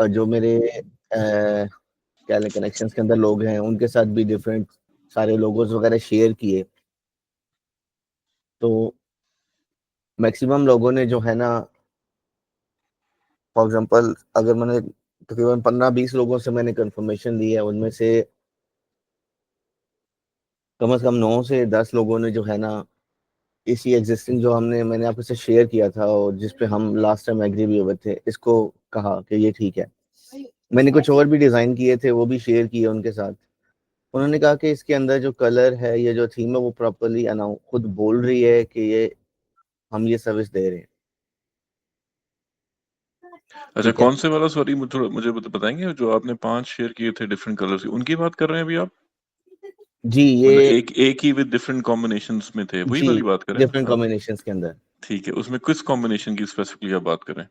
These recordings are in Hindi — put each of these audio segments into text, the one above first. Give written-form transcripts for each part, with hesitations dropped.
जो मेरे क्या कनेक्शंस के अंदर लोग हैं उनके साथ भी डिफरेंट सारे लोगोस वगैरह शेयर किए, तो मैक्सिमम लोगों ने जो है ना, फॉर एग्जांपल अगर मैंने तकरीबन 15-20 लोगों से मैंने कंफर्मेशन ली है, उनमें से कम से कम 9 से 10 लोगों ने जो है ना इसी एग्जिस्टिंग जो मैंने आपके साथ शेयर किया था और जिस पे हम लास्ट टाइम एग्री भी हुए थे, इसको कहा कि ये ठीक है। मैंने कुछ और भी डिजाइन किए थे, वो भी शेयर किए उनके साथ। उन्होंने कहा कि इसके अंदर जो कलर है, ये जो थीम है, वो प्रॉपरली अनाउ खुद बोल रही है कि ये हम ये सर्विस दे रहे हैं। अच्छा, ठीक है कौन से वाला, सॉरी मुझे बताएंगे, जो आपने 5 शेयर किए थे डिफरेंट कलर्स के, उनकी बात कर रहे हैं अभी आप? जी, मतलब ये एक ही विद डिफरेंट कॉम्बिनेशंस में थे, वही जी वाली बात करें डिफरेंट आप? कॉम्बिनेशंस के अंदर। ठीक है, उसमें किस कॉम्बिनेशन की स्पेसिफिकली आप बात करें?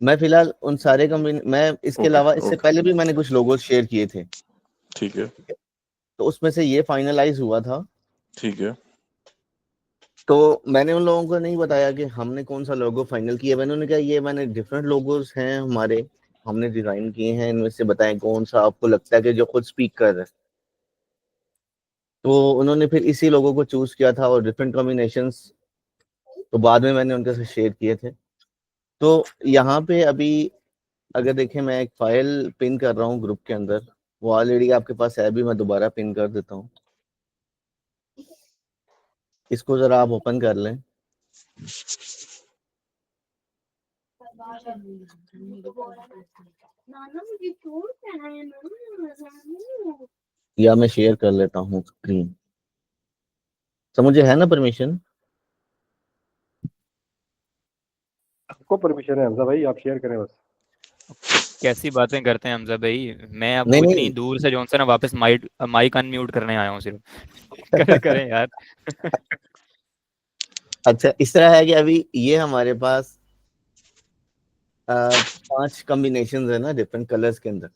मैं फिलहाल उन सारे मैं इसके ओके, अलावा इससे ओके, पहले भी मैंने कुछ लोगो शेयर किए थे, ठीक है, तो उसमें से ये फाइनलाइज हुआ था। ठीक है। तो मैंने उन लोगों को नहीं बताया कि हमने कौन सा लोगो फाइनल किया। मैंने उन्हें कहा ये मैंने डिफरेंट लोगोस हैं हमारे, हमने डिजाइन किए हैं, इनमें से बताएं कौन सा आपको लगता है कि जो खुद स्पीक कर रहा है। तो उन्होंने फिर इसी लोगों को चूज किया था और डिफरेंट कॉम्बिनेशंस तो बाद में मैंने उनके साथ शेयर किए थे। तो यहाँ पे अभी अगर देखें, मैं एक फाइल पिन कर रहा हूँ ग्रुप के अंदर, वो ऑलरेडी आपके पास है भी, मैं दोबारा पिन कर देता हूँ। इसको जरा आप ओपन कर लें। या मैं शेयर कर लेता हूँ स्क्रीन। तो मुझे है ना परमिशन? आपको परमिशन है हमजा भाई, आप शेयर करें बस। कैसी बातें करते हैं हमजा भाई, मैं अब नहीं वो इतनी नहीं। दूर से जॉनसन वापस माइक अनम्यूट करने आया हूँ सिर्फ। करें यार। अच्छा, इस तरह है कि अभी ये हमारे पास 5 कॉम्बिनेशन है ना डिफरेंट कलर्स के अंदर।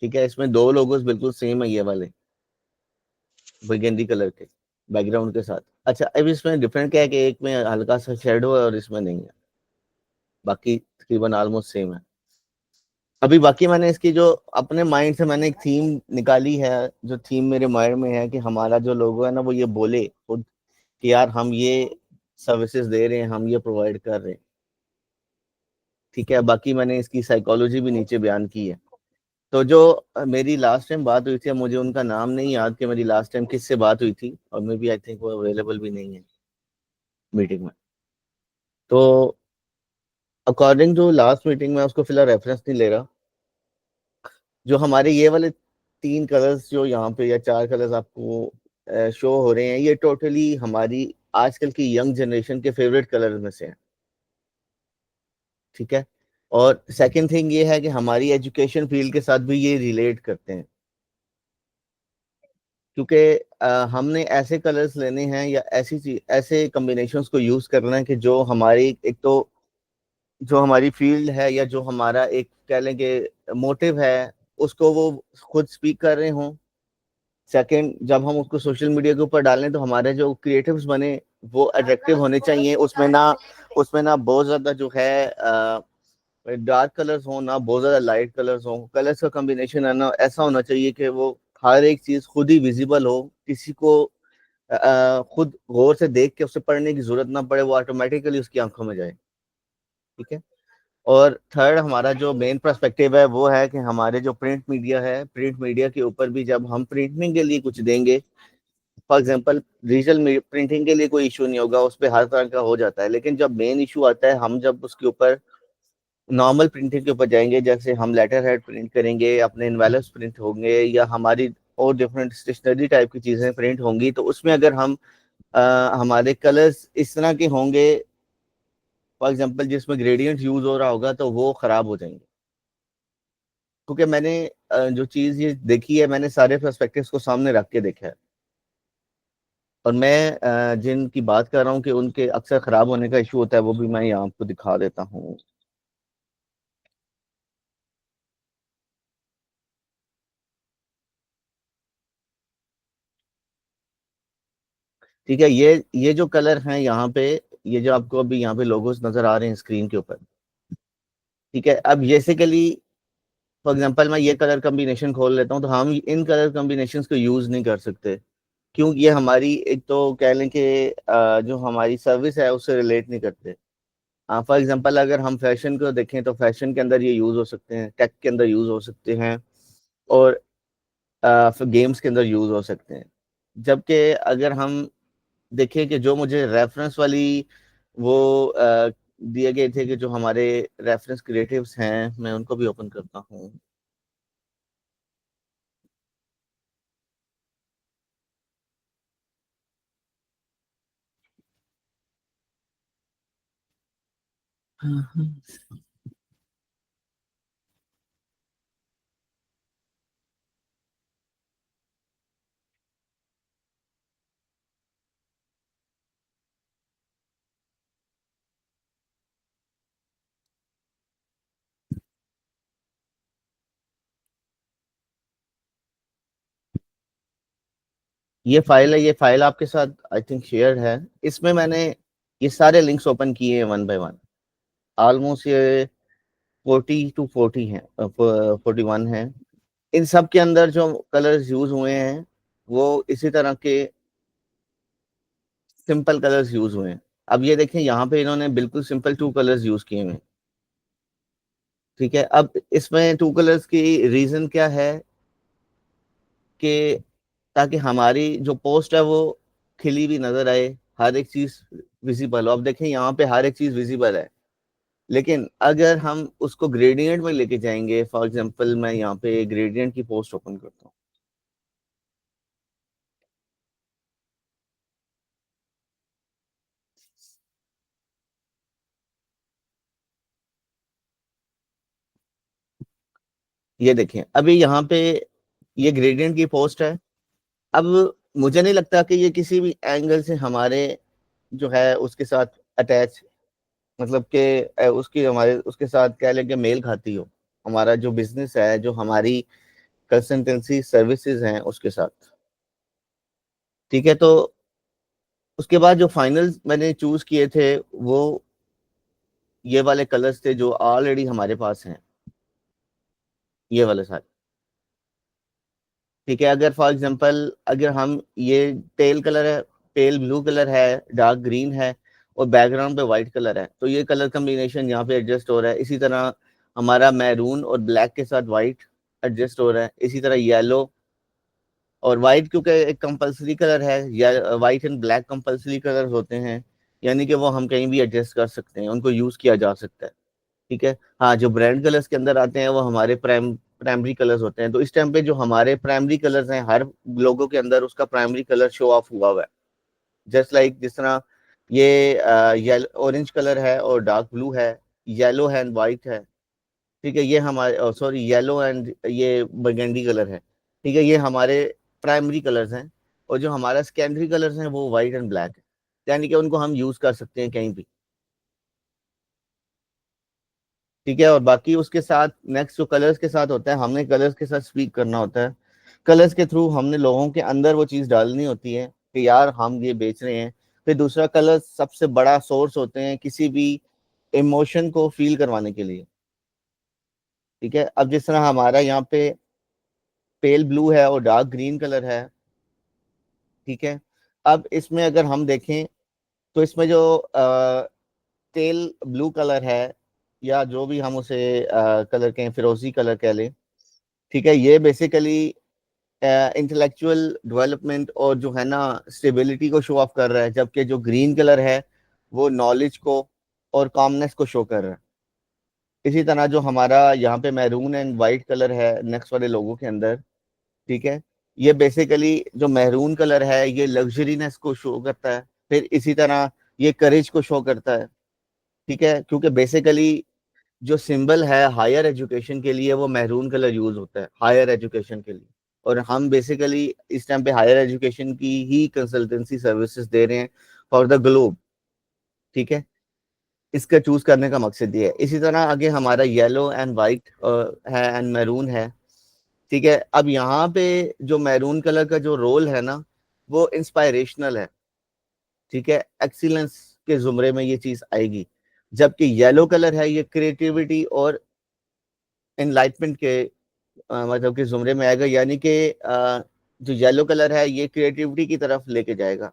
ठीक है, इसमें 2 लोगोस बिल्कुल सेम है, ये वाले बरगंडी कलर के बैकग्राउंड के साथ। अच्छा, अब इसमें डिफरेंट क्या है कि एक में हल्का सा शेडो है और इसमें नहीं है, बाकी तकरीबन ऑलमोस्ट सेम है। अभी बाकी मैंने इसकी जो अपने माइंड से मैंने एक थीम निकाली है, जो थीम मेरे माइंड में है कि हमारा जो लोगो है ना, वो ये बोले खुद कि यार हम ये सर्विसेज दे रहे हैं, हम ये प्रोवाइड कर रहे हैं। ठीक है, बाकी मैंने इसकी साइकोलॉजी भी नीचे बयान की है। तो जो मेरी लास्ट टाइम बात हुई थी, मुझे उनका नाम नहीं याद कि मेरी लास्ट टाइम किससे बात हुई थी, और मे बी आई थिंक वो अवेलेबल भी नहीं है मीटिंग में। तो अकॉर्डिंग टू लास्ट मीटिंग में उसको फिलहाल रेफरेंस नहीं ले रहा। जो हमारे ये वाले 3 कलर्स जो यहाँ पे या 4 कलर्स आपको शो हो रहे हैं, ये टोटली हमारी आजकल की यंग जनरेशन के फेवरेट कलर में से हैं। ठीक है, और सेकंड थिंग ये है कि हमारी एजुकेशन फील्ड के साथ भी ये रिलेट करते हैं, क्योंकि हमने ऐसे कलर्स लेने हैं या ऐसी चीज ऐसे कॉम्बिनेशंस को यूज करना है कि जो हमारी एक तो जो हमारी फील्ड है या जो हमारा एक कह लें कि मोटिव है, उसको वो खुद स्पीक कर रहे हों। सेकंड, जब हम उसको सोशल मीडिया के ऊपर डालें तो हमारे जो क्रिएटिव्स बने वो अट्रैक्टिव होने चाहिए। उसमें ना बहुत ज्यादा जो है डार्क कलर्स हो, ना बहुत ज्यादा लाइट कलर्स हो। कलर्स का कॉम्बिनेशन है ना ऐसा होना चाहिए कि वो हर एक चीज खुद ही विजिबल हो, किसी को खुद गौर से देख के उसे पढ़ने की जरूरत ना पड़े, वो ऑटोमेटिकली उसकी आंखों में जाए। ठीक है, और थर्ड हमारा जो मेन पर्सपेक्टिव है वो है कि हमारे जो प्रिंट मीडिया है, प्रिंट मीडिया के ऊपर भी जब हम प्रिंटिंग के लिए कुछ देंगे, फॉर एग्जांपल डिजिटल प्रिंटिंग के लिए कोई इशू नहीं होगा, उस पर हर तरह का हो जाता है। लेकिन जब मेन इशू आता है, हम जब उसके ऊपर नॉर्मल प्रिंटिंग के ऊपर जाएंगे, जैसे हम लेटर हेड प्रिंट करेंगे, अपने इनवेलप्स प्रिंट होंगे, या हमारी और डिफरेंट स्टेशनरी टाइप की चीजें प्रिंट होंगी, तो उसमें अगर हम हमारे कलर्स इस तरह के होंगे, फॉर एग्जांपल जिसमें ग्रेडियंट यूज हो रहा होगा, तो वो खराब हो जाएंगे। क्योंकि मैंने जो चीज ये देखी है, मैंने सारे पर्सपेक्टिव्स को सामने रख के देखा है, और मैं जिनकी बात कर रहा हूँ कि उनके अक्सर खराब होने का इशू होता है, वो भी मैं यहाँ आपको दिखा देता हूँ। ठीक है, ये जो कलर हैं यहाँ पे, ये जो आपको अभी यहाँ पे लोगोस नजर आ रहे हैं स्क्रीन के ऊपर। ठीक है, अब बेसिकली फॉर एग्जांपल मैं ये कलर कॉम्बिनेशन खोल लेता हूँ, तो हम इन कलर कॉम्बिनेशंस को यूज नहीं कर सकते, क्योंकि ये हमारी एक तो कह लें कि जो हमारी सर्विस है उससे रिलेट नहीं करते। हाँ, फॉर एग्जांपल अगर हम फैशन को देखें तो फैशन के अंदर ये यूज हो सकते हैं, टेक के अंदर यूज हो सकते हैं, और फिर गेम्स के अंदर यूज हो सकते हैं। जबकि अगर हम देखें कि जो मुझे रेफरेंस वाली वो दिए गए थे कि जो हमारे रेफरेंस क्रिएटिव्स हैं, मैं उनको भी ओपन करता हूँ। ये फाइल है, ये फाइल आपके साथ आई थिंक शेयर है। इसमें मैंने ये सारे लिंक्स ओपन किए हैं वन बाय वन। ऑलमोस्ट ये 40 to 40 हैं, 41 हैं। इन सब के अंदर जो कलर्स यूज हुए हैं वो इसी तरह के सिंपल कलर्स यूज हुए हैं। अब ये देखें, यहाँ पे इन्होंने बिल्कुल सिंपल 2 कलर्स यूज किए हुए हैं। ठीक है, अब इसमें 2 कलर्स की रीजन क्या है कि ताकि हमारी जो पोस्ट है वो खिली भी नजर आए, हर एक चीज विजिबल हो। अब देखें यहाँ पे हर एक चीज विजिबल है, लेकिन अगर हम उसको ग्रेडियंट में लेके जाएंगे, फॉर एग्जांपल मैं यहाँ पे ग्रेडियंट की पोस्ट ओपन करता हूँ। ये देखें, अभी यहाँ पे ये ग्रेडियंट की पोस्ट है। अब मुझे नहीं लगता कि ये किसी भी एंगल से हमारे जो है उसके साथ अटैच, मतलब कि उसकी हमारे उसके साथ कह लें कि मेल खाती हो, हमारा जो बिजनेस है, जो हमारी कंसल्टेंसी सर्विसेज हैं उसके साथ। ठीक है, तो उसके बाद जो फाइनल मैंने चूज किए थे वो ये वाले कलर्स थे जो ऑलरेडी हमारे पास हैं, ये वाले सारे। ठीक है, अगर फॉर एग्जांपल अगर हम ये टेल कलर है, टेल ब्लू कलर है, डार्क ग्रीन है, और बैकग्राउंड पे वाइट कलर है, तो ये कलर कम्बिनेशन यहाँ पे एडजस्ट हो रहा है। इसी तरह हमारा मैरून और ब्लैक के साथ वाइट एडजस्ट हो रहा है। इसी तरह येलो और वाइट, क्योंकि एक कंपलसरी कलर है, या white and black compulsory colour होते हैं, यानी कि वो हम कहीं भी एडजस्ट कर सकते हैं, उनको यूज किया जा सकता है। ठीक है, हाँ, जो ब्रांड कलर्स के अंदर आते हैं वो हमारे प्राइमरी कलर्स होते हैं। तो इस टाइम पे जो हमारे प्राइमरी कलर्स हैं, हर लोगों के अंदर उसका प्राइमरी कलर शो ऑफ हुआ हुआ है। जस्ट लाइक जिस तरह ये ऑरेंज कलर है और डार्क ब्लू है, येलो है एंड वाइट है। ठीक है, ये हमारे सॉरी येलो एंड ये बरगंडी कलर है। ठीक है, ये हमारे प्राइमरी कलर्स हैं। और जो हमारा सेकेंडरी कलर्स हैं वो वाइट एंड ब्लैक है, यानी कि उनको हम यूज कर सकते हैं कहीं भी। ठीक है, और बाकी उसके साथ नेक्स्ट जो कलर्स के साथ होता है, हमने कलर्स के साथ स्पीक करना होता है। कलर्स के थ्रू हमने लोगों के अंदर वो चीज़ डालनी होती है कि यार हम ये बेच रहे हैं। फिर दूसरा, कलर सबसे बड़ा सोर्स होते हैं किसी भी इमोशन को फील करवाने के लिए। ठीक है, अब जिस तरह हमारा यहाँ पे पेल ब्लू है और डार्क ग्रीन कलर है। ठीक है, अब इसमें अगर हम देखें तो इसमें जो टेल ब्लू कलर है, या जो भी हम उसे कलर कहें, फिरोजी कलर कह लें। ठीक है, ये बेसिकली इंटेलेक्चुअल डेवलपमेंट और जो है ना स्टेबिलिटी को शो ऑफ कर रहा है, जबकि जो ग्रीन कलर है वो नॉलेज को और कामनेस को शो कर रहा है। इसी तरह जो हमारा यहाँ पे मैरून एंड वाइट कलर है नेक्स्ट वाले लोगों के अंदर। ठीक है, ये बेसिकली जो मैरून कलर है ये लग्जरीनेस को शो करता है। फिर इसी तरह ये करेज को शो करता है। ठीक है, क्योंकि बेसिकली जो सिंबल है हायर एजुकेशन के लिए वो मैरून कलर यूज होता है हायर एजुकेशन के लिए। और हम बेसिकली इस टाइम पे हायर एजुकेशन की ही कंसल्टेंसी सर्विसेज दे रहे हैं फॉर द ग्लोब। ठीक है, इसका चूज करने का मकसद ये है। इसी तरह आगे हमारा येलो एंड वाइट है एंड मैरून है। ठीक है, अब यहाँ पे जो मैरून कलर का जो रोल है ना वो इंस्पायरेशनल है। ठीक है, एक्सीलेंस के जुमरे में ये चीज आएगी। जबकि येलो कलर है ये क्रिएटिविटी और एनलाइटमेंट के मतलब कि जुमरे में आएगा, यानी कि जो येलो कलर है ये क्रिएटिविटी की तरफ लेके जाएगा।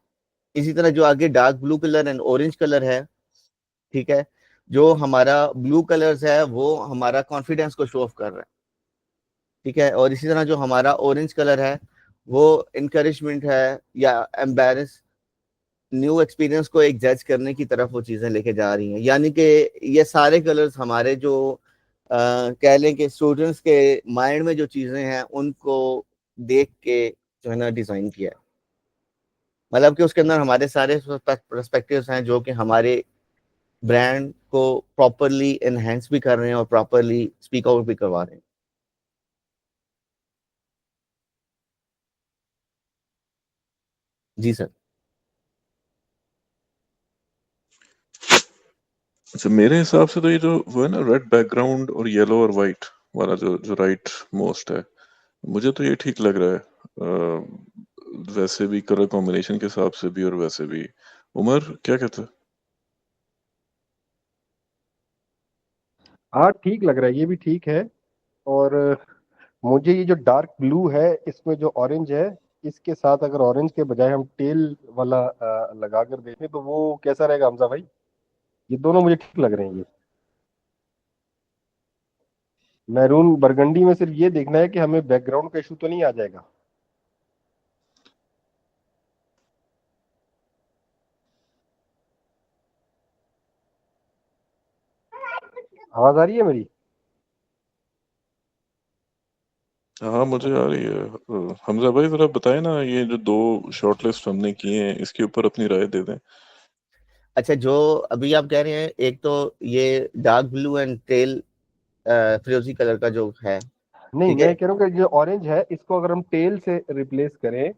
इसी तरह जो आगे dark blue colour and orange colour है, ठीक है, जो हमारा ब्लू कलर्स है वो हमारा कॉन्फिडेंस को शो ऑफ कर रहा है, ठीक है। और इसी तरह जो हमारा ऑरेंज कलर है वो इनकरेजमेंट है या एम्बेरस न्यू एक्सपीरियंस को एक जज करने की तरफ वो चीजें लेके जा रही हैं। यानी कि ये सारे कलर्स हमारे जो कह लें कि स्टूडेंट्स के माइंड में जो चीजें हैं उनको देख के जो है ना डिजाइन किया है। मतलब कि उसके अंदर हमारे सारे पर्सपेक्टिव्स हैं जो कि हमारे ब्रांड को प्रॉपरली एनहेंस भी कर रहे हैं और प्रॉपरली स्पीक आउट भी करवा रहे हैं। जी सर। अच्छा, मेरे हिसाब से तो ये जो वो है ना रेड बैकग्राउंड और येलो और वाइट वाला जो जो राइट मोस्ट है, मुझे तो ये ठीक लग रहा है। वैसे भी कलर कॉम्बिनेशन के हिसाब से भी और वैसे भी। उमर क्या कहता है? हाँ ठीक लग रहा है, ये भी ठीक है। और मुझे ये जो डार्क ब्लू है इसमें जो ऑरेंज है, इसके साथ अगर ऑरेंज के बजाय हम टेल वाला लगा कर देखें तो वो कैसा रहेगा हमजा भाई? ये दोनों मुझे ठीक लग रहे हैं। ये मैरून बरगंडी में सिर्फ ये देखना है कि हमें बैकग्राउंड का इशू तो नहीं आ जाएगा। आवाज आ रही है मेरी? हाँ, मुझे आ रही है। हमजा भाई जरा बताए ना, ये जो 2 शॉर्टलिस्ट हमने किए हैं इसके ऊपर अपनी राय दे दें। अच्छा, जो अभी आप कह रहे हैं, एक तो ये डार्क ब्लू एंड टेल फिरोजी कलर का जो है, नहीं, ठीक है मैं कह रहा हूँ कि जो ऑरेंज है इसको अगर हम टेल से रिप्लेस करें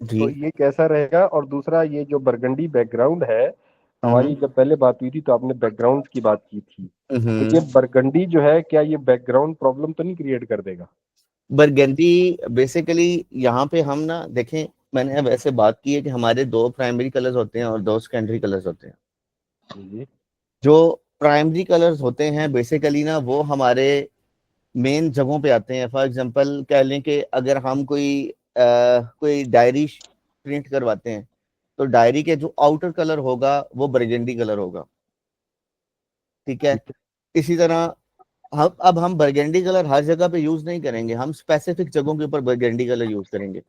जी। तो ये कैसा रहेगा? और दूसरा, ये जो बरगंडी बैकग्राउंड है, हम्म हमारी जब पहले बात हुई थी तो आपने बैकग्राउंड की बात की थी, तो ये हम्म। बरगंडी जो है क्या ये बैकग्राउंड प्रॉब्लम तो नहीं क्रिएट कर देगा? बरगंडी बेसिकली यहाँ पे हम ना देखें, मैंने अब ऐसे बात की है कि हमारे 2 प्राइमरी कलर्स होते हैं और 2 सेकेंडरी कलर्स होते हैं। जी जो प्राइमरी कलर्स होते हैं बेसिकली ना वो हमारे मेन जगहों पे आते हैं। फॉर एग्जांपल कह लें कि अगर हम कोई डायरी प्रिंट करवाते हैं तो डायरी के जो आउटर कलर होगा वो बरगंडी कलर होगा, ठीक है। ठीक है। इसी तरह हम बरगंडी कलर हर जगह पे यूज नहीं करेंगे, हम स्पेसिफिक जगहों के ऊपर बरगंडी कलर यूज करेंगे।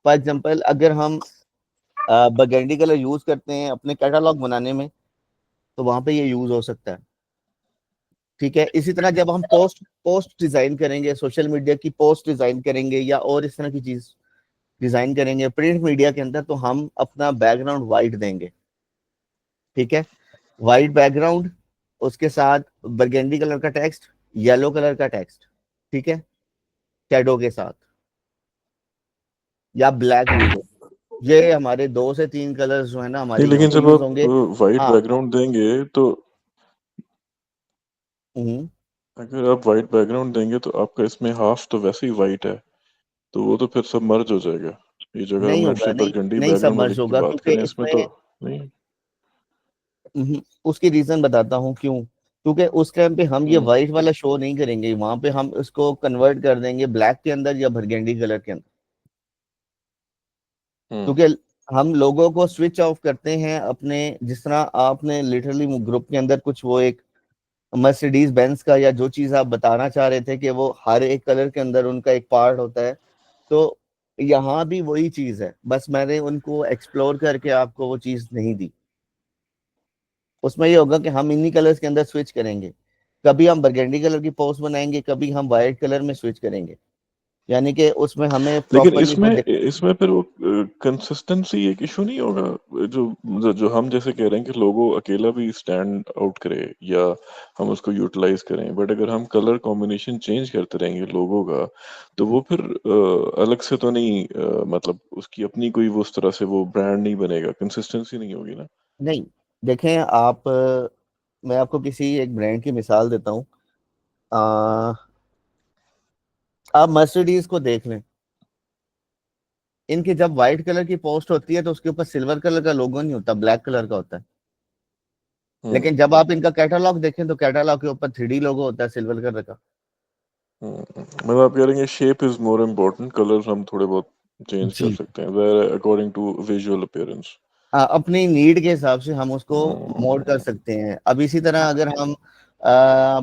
फॉर एग्जांपल अगर हम बरगंडी कलर यूज करते हैं अपने कैटलॉग बनाने में तो वहां पे ये यूज हो सकता है, ठीक है। इसी तरह जब हम पोस्ट पोस्ट डिजाइन करेंगे, सोशल मीडिया की पोस्ट डिजाइन करेंगे या और इस तरह की चीज डिजाइन करेंगे प्रिंट मीडिया के अंदर, तो हम अपना बैकग्राउंड वाइट देंगे, ठीक है। वाइट बैकग्राउंड, उसके साथ बरगंडी कलर का टेक्स्ट, येलो कलर का टेक्स्ट, ठीक है, शैडो के साथ, या ब्लैक यूज हो। ये हमारे 2 से 3 कलर्स जो है ना नहीं, हमारे यहाँ लेकिन पे जब यूज आप होंगे। वाइट हाँ। बैकग्राउंड देंगे तो हम्म, अगर आप वाइट बैकग्राउंड देंगे तो आपका इसमें हाफ तो वैसे ही वाइट है, तो वो तो फिर सब मर्ज हो जाएगा। ये जो अगर नहीं हम होगा, एक्चुअली नहीं बरगंडी नहीं बैकग्राउंड वाले सबमर्ज की होगा बात क्योंकि करें इसमें तो इसमें नहीं। उसकी रीजन बताता हूँ क्यों। क्योंकि उस टाइम पे हम ये हम्म व्हाइट वाला शो नहीं करेंगे, वहां पे हम इसको कन्वर्ट कर देंगे ब्लैक के अंदर या बरगंडी कलर के अंदर। हम्म क्योंकि हम लोगों को स्विच ऑफ करते हैं अपने, जिस तरह आपने लिटरली ग्रुप के अंदर कुछ वो एक मर्सिडीज बेंज का या जो चीज आप बताना चाह रहे थे कि वो हर एक कलर के अंदर उनका एक पार्ट होता है, तो यहाँ भी वही चीज है, बस मैंने उनको एक्सप्लोर करके आपको वो चीज नहीं दी। उसमें ये होगा कि हम इन्हीं कलर्स के अंदर स्विच करेंगे, कभी हम बरगंडी कलर की पोस्ट बनाएंगे, कभी हम वाइट कलर में स्विच करेंगे, यानी कि उसमें हमें लेकिन प्रॉपरली वो इसमें इसमें फिर वो कंसिस्टेंसी एक इशू नहीं होगा? जो जो हम जैसे कह रहे हैं कि लोगो अकेला भी स्टैंड आउट करे या हम उसको यूटिलाइज करें, बट अगर हम कलर कॉम्बिनेशन चेंज करते रहेंगे लोगो का तो वो फिर अलग से तो नहीं, मतलब उसकी अपनी कोई वो उस तरह से वो ब्रांड नहीं बनेगा, कंसिस्टेंसी नहीं होगी ना। नहीं। देखें आप, मैं आपको किसी एक ब्रांड की मिसाल देता हूँ। आप मर्सिडीज को देख लें, इनकी जब व्हाइट कलर की पोस्ट होती है तो उसके ऊपर सिल्वर कलर का लोगो नहीं होता, ब्लैक कलर का होता है। हम्म लेकिन जब आप इनका कैटलॉग देखें तो कैटलॉग के ऊपर 3D लोगो होता है सिल्वर कलर का। मतलब आप कह रहे हैं shape is more important, colours हम थोड़े बहुत चेंज कर जी सकते हैं where according to visual appearance. अपनी नीड के हिसाब से हम उसको मोड कर सकते हैं। अब इसी तरह अगर हम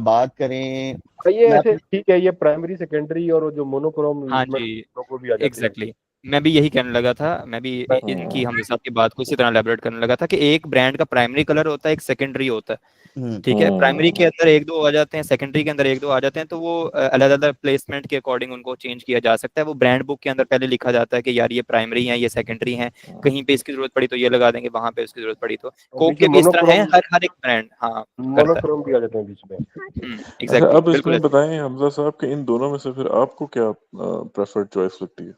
बात करें, ये मैं ऐसे अपने ठीक है, ये प्राइमरी सेकेंडरी और वो जो मोनोक्रोम हाँ में जी, लोगो भी आ जाते हैं। एग्जैक्टली मैं भी यही कहने लगा था, मैं भी इनकी हमजा साहब की बात को इसी तरह एलैबोरेट करने लगा था कि एक ब्रांड का प्राइमरी कलर होता है, एक सेकेंडरी होता है, हम्म, ठीक है। प्राइमरी के अंदर एक दो आ जाते हैं, सेकेंडरी के अंदर एक दो आ जाते हैं, तो वो अलग अलग प्लेसमेंट के अकॉर्डिंग उनको चेंज किया जा सकता है। वो ब्रांड बुक के अंदर पहले लिखा जाता है कि यार ये प्राइमरी है, ये सेकेंडरी है, कहीं पे इसकी जरूरत पड़ी तो ये लगा देंगे, वहां पे उसकी जरूरत पड़ी तो। और कोक बीच में के भी इस तरह है, मोनोक्रोम, हर हर एक ब्रांड हाँ करता है। भी आ जाते हैं बीच में। अच्छा, एग्जैक्टली अब बिल्कुल इसमें ऐसे। बताएं हमजा साहब कि इन दोनों में से फिर आपको क्या प्रेफर्ड चॉइस लगती है?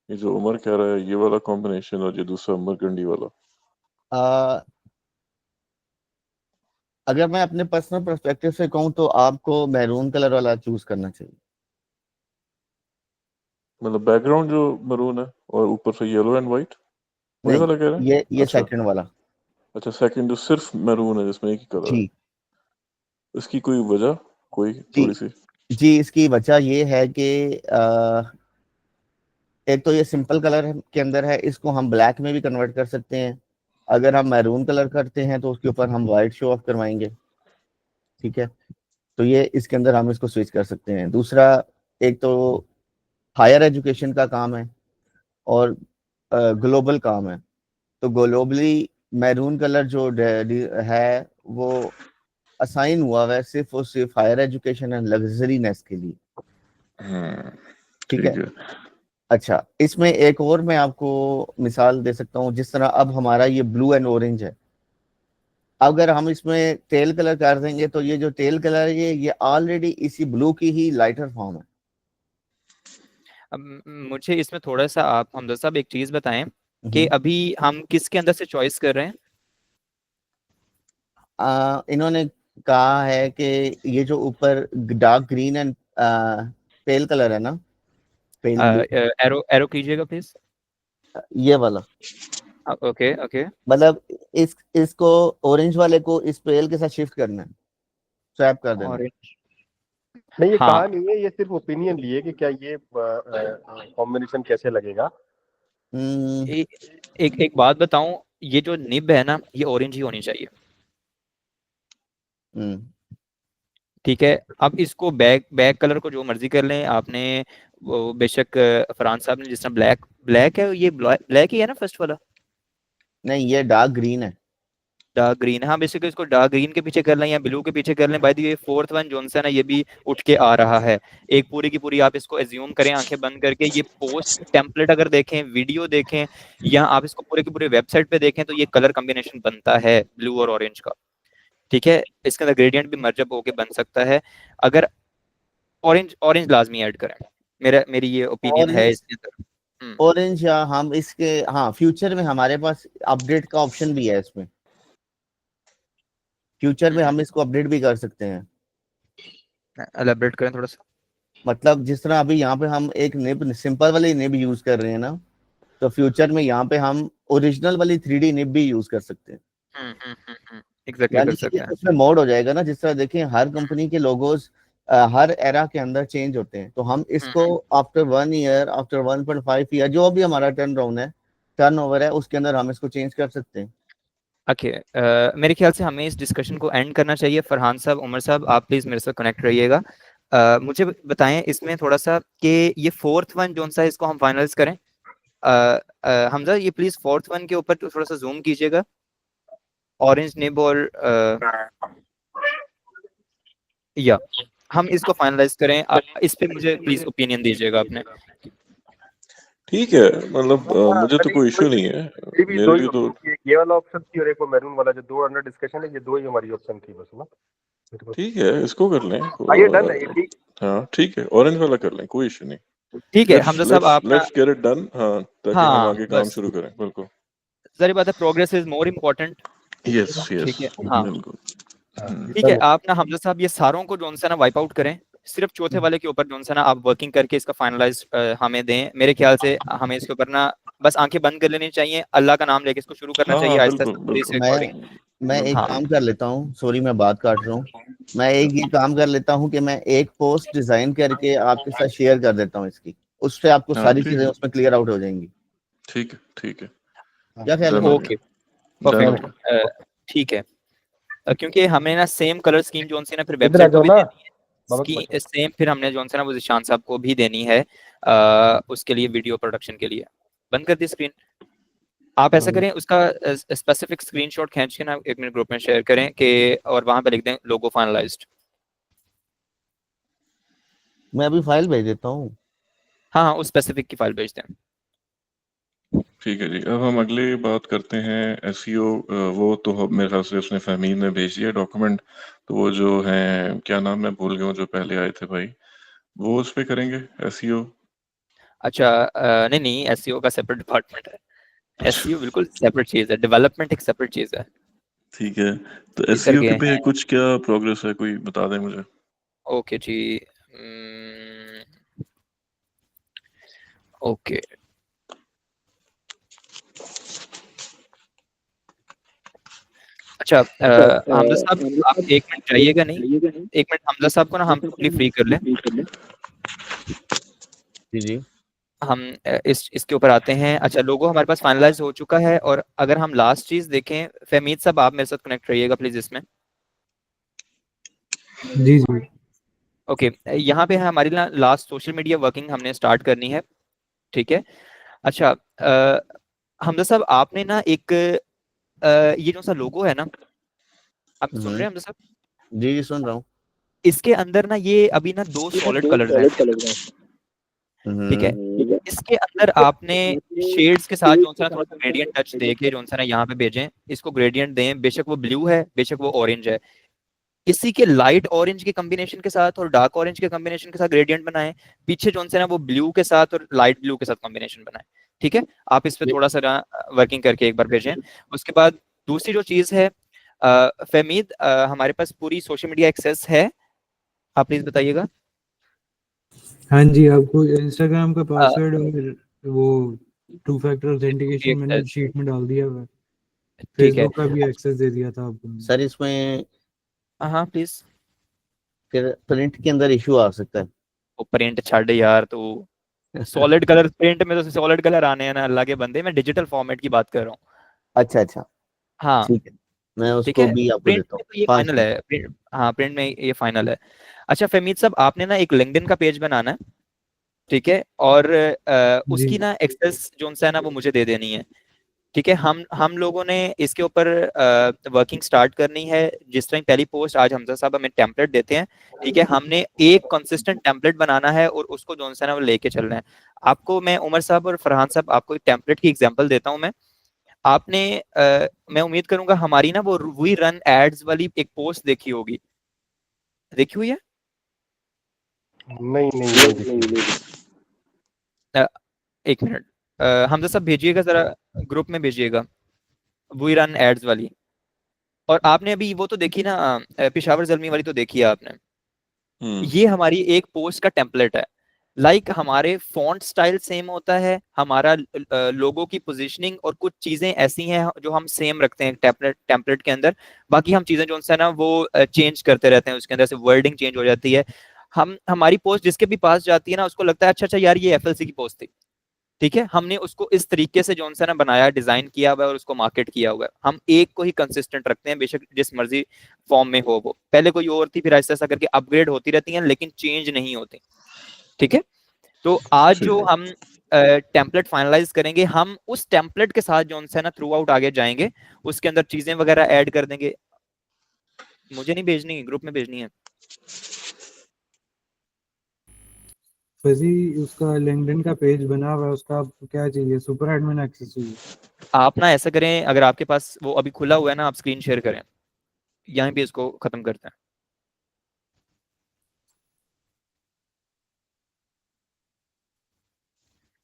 ये जो उमर कह रहा है ये वाला कॉम्बिनेशन और ये दूसरा उमरकंडी वाला। अ, अगर मैं अपने पर्सनल पर्सपेक्टिव से कहूँ तो आपको मैरून कलर वाला चूज करना चाहिए। मतलब बैकग्राउंड जो मरून है और ऊपर से येलो एंड व्हाइट, वही नहीं, वाला कह रहे हैं? ये अच्छा सेकंड वाला। अच्छा, सेकंड जो सिर्फ मैरून है जिसमें एक ही कलर है, जी इसकी कोई वजह, कोई जी थोड़ी सी? जी, इसकी वजह ये है कि एक तो ये सिंपल कलर के अंदर है, इसको हम ब्लैक में भी कन्वर्ट कर सकते हैं। अगर हम मैरून कलर करते हैं तो उसके ऊपर हम वाइट शो ऑफ करवाएंगे, ठीक है। तो ये इसके अंदर हम इसको स्विच कर सकते हैं। दूसरा, एक तो हायर एजुकेशन का काम है और ग्लोबल काम है। तो ग्लोबली मैरून कलर जो है वो असाइन हुआ है सिर्फ और सिर्फ हायर एजुकेशन एंड लग्जरीनेस के लिए, हम्म, ठीक है। ठीक है। अच्छा, इसमें एक और मैं आपको मिसाल दे सकता हूँ। जिस तरह अब हमारा ये ब्लू एंड ऑरेंज है, अगर हम इसमें टेल कलर कर देंगे तो ये जो टेल कलर है ये ऑलरेडी इसी ब्लू की ही लाइटर फॉर्म है। अब मुझे इसमें थोड़ा सा आप हमजा साहब एक चीज बताएं कि हम्म। अभी हम किसके अंदर से चॉइस कर रहे हैं? इन्होंने कहा है कि ये जो ऊपर dark green and pale colour है ना, पेल ब्लू, एरो एरो कीजिएगा प्लीज। ये वाला। Okay okay. मतलब इसको ऑरेंज वाले को इस पेल के साथ शिफ्ट करना है, स्वैप कर देना है। ऑरेंज, नहीं, ये हाँ। कहा नहीं है, ये सिर्फ ओपिनियन लिए कि क्या ये कॉम्बिनेशन कैसे लगेगा। हम्म, एक एक बात बताऊं, ये जो निब है ना, ये ऑरेंज ही होनी चाहिए, हम्म, ठीक है। अब इसको बैक बैक कलर को जो मर्जी कर लें आपने, वो बेशक फरहान साहब ने जिस तरह ब्लैक ब्लैक है, ये ब्लैक ही है ना फर्स्ट वाला, नहीं ये डार्क ग्रीन है। डार्क ग्रीन, हाँ बेसिकली इसको डार्क ग्रीन के पीछे कर लें या ब्लू के पीछे कर लें। By the way fourth one Johnson है, ये भी उठ के आ रहा है। एक पूरी की पूरी आप इसको एज्यूम करें आंखें बंद करके, ये पोस्ट टेम्पलेट अगर देखें, वीडियो देखें, या आप इसको पूरे के पूरे वेबसाइट पे देखें, तो ये कलर कॉम्बिनेशन बनता है ब्लू और ऑरेंज का, ठीक है। इसके अंदर ग्रेडियंट भी मर्जब होके बन सकता है, अगर ऑरेंज ऑरेंज लाजमी ऐड करें। मेरी ये ओपिनियन है ऑरेंज, इसके अंदर। ऑरेंज या हम इसके, हाँ फ्यूचर में हमारे पास अपडेट का ऑप्शन भी है इसमें। फ्यूचर में हम इसको अपडेट भी कर सकते हैं। एलैबोरेट करें थोड़ा सा। मतलब जिस तरह अभी यहाँ पे हम एक निब सिंपल वाली निब यूज कर रहे हैं ना, तो फ्यूचर में यहाँ पे हम ओरिजिनल वाली 3D निब भी यूज कर सकते हैं। एग्जैक्टली यानी कर कि ये सकते हैं। उसमें मोड हो जाएगा ना, जिस तरह देखें हर कंपनी के लोगोज हर एरा के अंदर चेंज होते हैं, तो हम इसको आफ्टर 1 ईयर, आफ्टर 1.5 ईयर, जो भी हमारा टर्न राउंड है, टर्न ओवर है, उसके अंदर हम इसको चेंज कर सकते हैं। ओके, मेरे ख्याल से हमें इस डिस्कशन को एंड करना चाहिए। फरहान साहब, उमर साहब, आप प्लीज मेरे साथ कनेक्ट रहिएगा। मुझे बताएं इसमें थोड़ा सा कि ये फोर्थ वन जो सा है, इसको हम फाइनलाइज करें। हमजा ये प्लीज फोर्थ वन के ऊपर थोड़ा सा जूम कीजिएगा, ऑरेंज निब और या हम इसको फाइनलाइज करें। इस पे मुझे प्लीज ओपिनियन दीजिएगा अपने। ठीक है, मतलब मुझे तो कोई इशू नहीं है, ये भी मेरे दो ही लिए तो option, ये वाला ऑप्शन थी और एक वो मैरून वाला, जो दो अंडर डिस्कशन है, ये दो ही हमारी ऑप्शन थी बस ना। ठीक है, इसको कर लें। ये डन है, ये ठीक। हाँ ठीक है, ऑरेंज वाला कर लें, कोई इशू नहीं। ठीक है लेट्स हमजा साहब, लेट्स आप ना, लेट्स गेट इट डन, हाँ, ताकि हम हाँ आगे काम बस, शुरू करें। बिल्कुल, सारी बात है, progress is more important, yes yes, ठीक है। हाँ बिल्कुल। ठीक है, आप ना हमजा साहब ये सारों को जोन सा ना वाइप आउट करें, सिर्फ चौथे वाले के ऊपर जोन सा ना आप वर्किंग करके इसका फाइनलाइज हमें दें। मेरे ख्याल से हमें इसके ऊपर ना बस आंखें बंद कर लेनी चाहिए, अल्लाह का नाम लेके इसको शुरू करना हाँ चाहिए हाँ, आहिस्ता बिल्कुल आहिस्ता, पूरी से बिल्कुल। मैं अकॉर्डिंग। मैं एक हाँ काम कर लेता हूँ, सॉरी मैं बात काट रहा हूँ। मैं एक ये काम कर लेता हूँ कि मैं एक पोस्ट डिजाइन करके आपके साथ शेयर कर देता हूँ इसकी, उससे आपको हाँ सारी ठीक चीजें है, उसमें क्लियर आउट हो जाएंगी। ठीक है, ठीक है, क्या ख्याल है डन हो भाई? ओके गया, डन हो परफेक्ट गया। ठीक है। क्योंकि हमें ना सेम कलर स्कीम जो सी ना फिर इधर आ वेबसाइट को जाओ भी ना देनी है, बाबा के पास। सेम फिर हमने जो सी ना वो जिशान साहब को भी देनी है उसके लिए वीडियो प्रोडक्शन के लिए। बंद कर दी स्क्रीन। आप ऐसा करें उसका स्पेसिफिक स्क्रीनशॉट खींच के ना एक मिनट ग्रुप में शेयर करें कि और वहां पे लिख दें लोगो फाइनलाइज्ड। मैं अभी फाइल भेज देता हूँ। हाँ हाँ उस स्पेसिफिक की फाइल भेज दें। ठीक है जी, अब हम अगले बात करते हैं एसईओ। वो तो मेरे ख्याल से उसने फहमीद ने भेज दिया डॉक्यूमेंट, तो वो जो है क्या नाम, मैं भूल गया हूँ, जो पहले आए थे भाई, वो उस पे करेंगे एसईओ। अच्छा नहीं नहीं एसईओ का सेपरेट डिपार्टमेंट है। एसईओ बिल्कुल सेपरेट चीज है, डेवलपमेंट एक सेपरेट चीज है। ठीक है, तो इधर एसईओ के गए पे हैं। कुछ क्या प्रोग्रेस है, कोई बता दें मुझे। ओके जी। ओके अच्छा हमजा साहब आप एक मिनट जाइएगा नहीं, एक मिनट हमजा साहब को ना हम टोटली फ्री कर लें। जी जी। हम इसके ऊपर आते हैं। अच्छा लोगो हमारे पास फाइनलाइज हो चुका है। और अगर हम लास्ट चीज देखें, फहमीद साहब आप मेरे साथ कनेक्ट रहिएगा प्लीज इसमें। जी जी। ओके यहाँ पे है हमारी ना लास्ट सोशल मीडिया वर्किंग हमने स्टार्ट करनी है। ठीक है। अच्छा हमजा साहब आपने ना एक ये जो सा लोगो है ना, आप सुन रहे हैं हमजा साहब? जी जी सुन रहा हूँ। इसके अंदर ना ये अभी ना दो सॉलिड कलर्स हैं इसके अंदर। ठीक है। हम्म। इसके अंदर आपने शेड्स के साथ जो सा थोड़ा सा ग्रेडियंट टच देके जो सा ना यहाँ पे भेजें, इसको ग्रेडियंट दें, बेशक वो ब्लू है बेशक वो ऑरेंज है। इसी के लाइट ऑरेंज के कॉम्बिनेशन के साथ और डार्क ऑरेंज के कॉम्बिनेशन के साथ ग्रेडियंट बनाएं। पीछे जो ना वो ब्लू के साथ और लाइट ब्लू के साथ कॉम्बिनेशन बनाएं। ठीक है। आप इस पे थोड़ा सा वर्किंग करके एक बार भेजें। उसके बाद दूसरी जो चीज है फहमीद, हमारे पास पूरी सोशल मीडिया एक्सेस है, आप प्लीज बताइएगा। हाँ जी, आपको इंस्टाग्राम का अ, पासवर्ड और वो टू फैक्टर ऑथेंटिकेशन मैंने एक्सेस शीट में डाल दिया हुआ है। ठीक है। फेसबुक का भी एक्सेस दे दिया था आपको मैंने। सर इसमें हाँ प्लीज। फिर प्रिंट के अंदर इशू आ सकता है। वो प्रिंट छाड़ यार तू, सॉलिड कलर प्रिंट में तो सॉलिड कलर आने हैं ना अल्लाह के बंदे, मैं डिजिटल फॉर्मेट की बात कर रहा हूँ। अच्छा अच्छा। हाँ ठीक है, मैं ठीक उसको है। भी आपको प्रिंट देता में हूँ तो ये 5 फाइनल मिनट। है, हाँ प्रिंट में ये फाइनल है। अच्छा फहमीद साहब आपने ना एक लिंक्डइन का पेज बनाना है। ठीक है। और जी उसकी ना एक्सेस जो है ना वो मुझे दे देनी है। ठीक है। हम लोगों ने इसके ऊपर वर्किंग स्टार्ट करनी है। जिस टाइम पहली पोस्ट आज हमजा साहब हमें टेम्पलेट देते हैं, ठीक है, हमने एक कंसिस्टेंट टेम्पलेट बनाना है और उसको जो है ना वो लेके चलना है। आपको मैं उमर साहब और फरहान साहब आपको एक टेम्पलेट की एग्जांपल देता हूं मैं। आपने मैं उम्मीद करूंगा हमारी ना वो वी रन एड्स वाली एक पोस्ट देखी होगी, देखी हुई है? नहीं नहीं नहीं देखिए। अ, एक मिनट हमजा साहब भेजिएगा जरा, ग्रुप में भेजिएगा, वी रन एड्स वाली। और आपने अभी वो तो देखी ना पेशावर जल्मी वाली तो देखी है आपने? हम्म। ये हमारी एक पोस्ट का टेम्पलेट है। हमारे फॉन्ट स्टाइल सेम होता है, हमारा लोगो की पोजीशनिंग और कुछ चीजें ऐसी हैं जो हम सेम रखते हैं टेम्पलेट टेम्पलेट के अंदर। बाकी हम चीजें जो है ना वो चेंज करते रहते हैं, उसके अंदर से वर्डिंग चेंज हो जाती है। हम हमारी पोस्ट जिसके भी पास जाती है ना उसको लगता है अच्छा अच्छा यार ये एफएलसी की पोस्ट थी। ठीक है। हमने उसको इस तरीके से जो ना बनाया, डिजाइन किया हुआ है और उसको मार्केट किया हुआ है। हम एक को ही कंसिस्टेंट रखते हैं, बेशक जिस मर्जी फॉर्म में हो वो, पहले कोई और थी फिर ऐसा ऐसा करके अपग्रेड होती रहती हैं लेकिन चेंज नहीं होती। ठीक है। तो आज ठीक जो है, हम टेम्पलेट फाइनलाइज करेंगे, हम उस टेम्पलेट के साथ जो है ना थ्रू आउट आगे जाएंगे, उसके अंदर चीजें वगैरह ऐड कर देंगे। मुझे नहीं भेजनी, ग्रुप में भेजनी है। फजी उसका लिंक्डइन का पेज बना हुआ है, उसका आपको क्या चाहिए? सुपर एडमिन एक्सेस चाहिए? आप ना ऐसा करें, अगर आपके पास वो अभी खुला हुआ है ना आप स्क्रीन शेयर करें, यहीं पे इसको खत्म करते हैं।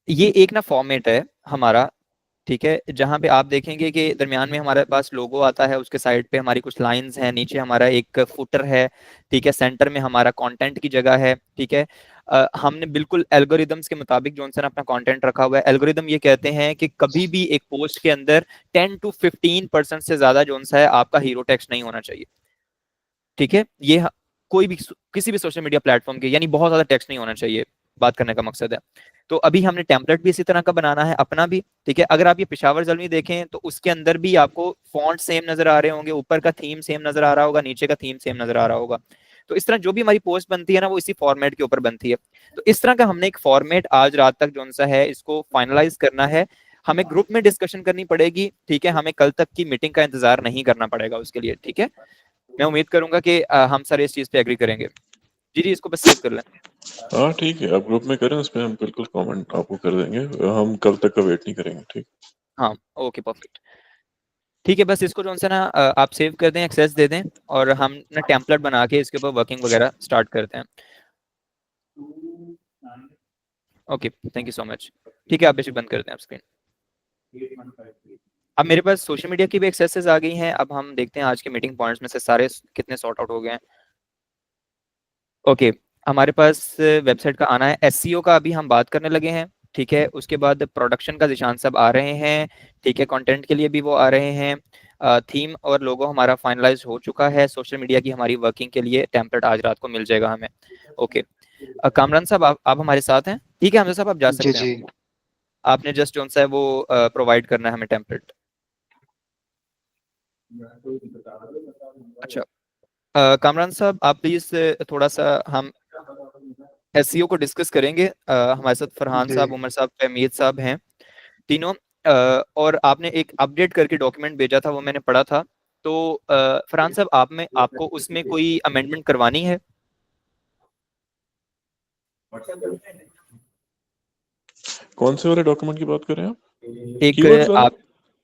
ये एक ना फॉर्मेट है हमारा, ठीक है, जहां पे आप देखेंगे कि दरमियान में हमारे पास लोगो आता है, उसके साइड पे हमारी कुछ लाइंस हैं, नीचे हमारा एक फुटर है, ठीक है, सेंटर में हमारा कंटेंट की जगह है। ठीक है। हमने बिल्कुल एल्गोरिदम्स के मुताबिक जो है ना अपना कंटेंट रखा हुआ है। एल्गोरिदम ये कहते हैं कि कभी भी एक पोस्ट के अंदर 10 to 15% से ज्यादा जो है आपका हीरो टेक्स्ट नहीं होना चाहिए। ठीक है, ये कोई भी किसी भी सोशल मीडिया प्लेटफॉर्म के, यानी बहुत ज्यादा टेक्स्ट नहीं होना चाहिए, बात करने का मकसद है। तो अभी हमने टेम्पलेट भी इसी तरह का बनाना है अपना भी। ठीक है, अगर आप ये पेशावर ज़ल्मी देखें तो उसके अंदर भी आपको फॉन्ट सेम नजर आ रहे होंगे, ऊपर का थीम सेम नजर आ रहा होगा, नीचे का थीम सेम नजर आ रहा होगा। तो इस तरह जो भी हमारी पोस्ट बनती है ना वो इसी फॉर्मेट के ऊपर बनती है। तो इस तरह का हमने एक फॉर्मेट आज रात तक जो सा है इसको फाइनलाइज करना है। हमें ग्रुप में डिस्कशन करनी पड़ेगी। ठीक है, हमें कल तक की मीटिंग का इंतजार नहीं करना पड़ेगा उसके लिए। ठीक है, मैं उम्मीद करूंगा कि हम सारे इस चीज पे एग्री करेंगे। जी जी, इसको बस सेव कर लें। हाँ ठीक है, आप ग्रुप में करें, उसमें हम बिल्कुल कमेंट आपको कर देंगे, हम कल तक का वेट नहीं करेंगे। ठीक, हाँ ओके परफेक्ट। ठीक है, बस इसको जो है ना आप सेव कर दें, एक्सेस दे दें, और हम ना टेम्पलेट बना के इसके ऊपर वर्किंग वगैरह स्टार्ट करते हैं। Okay, thank you so much. ठीक है, आप बेशक बंद कर दें आप स्क्रीन। अब मेरे पास सोशल मीडिया की भी एक्सेसेस आ गई हैं। अब हम देखते हैं आज के मीटिंग पॉइंट्स में से सारे कितने सॉर्ट आउट हो गए हैं। ओके, हमारे पास वेबसाइट का आना है। एसईओ का अभी हम बात करने लगे हैं। ठीक है, उसके बाद प्रोडक्शन का निशान सब आ रहे हैं। ठीक है, कंटेंट के लिए भी वो आ रहे हैं। थीम और लोगो हमारा फाइनलाइज हो चुका है। सोशल मीडिया की हमारी वर्किंग के लिए टेम्पलेट आज रात को मिल जाएगा हमें। ओके, कामरान साहब आप हमारे साथ हैं? ठीक है हमजा साहब, आप जा जी सकते जी। हैं। आपने जस्ट जो सा है वो प्रोवाइड करना है हमें टेम्पलेट। अच्छा, कामरान साहब आप प्लीज थोड़ा सा हम एसईओ को डिस्कस करेंगे। हमारे साथ फरहान जी साहब, उमर साहब, फहमीद साहब हैं तीनों। और आपने एक अपडेट करके डॉक्यूमेंट भेजा था, वो मैंने पढ़ा था। तो फरहान साहब आपको उसमें कोई अमेंडमेंट करवानी है? कौन से वाले डॉक्यूमेंट की बात कर रहे हैं आप? एक कीवर्ड्स वाला? आप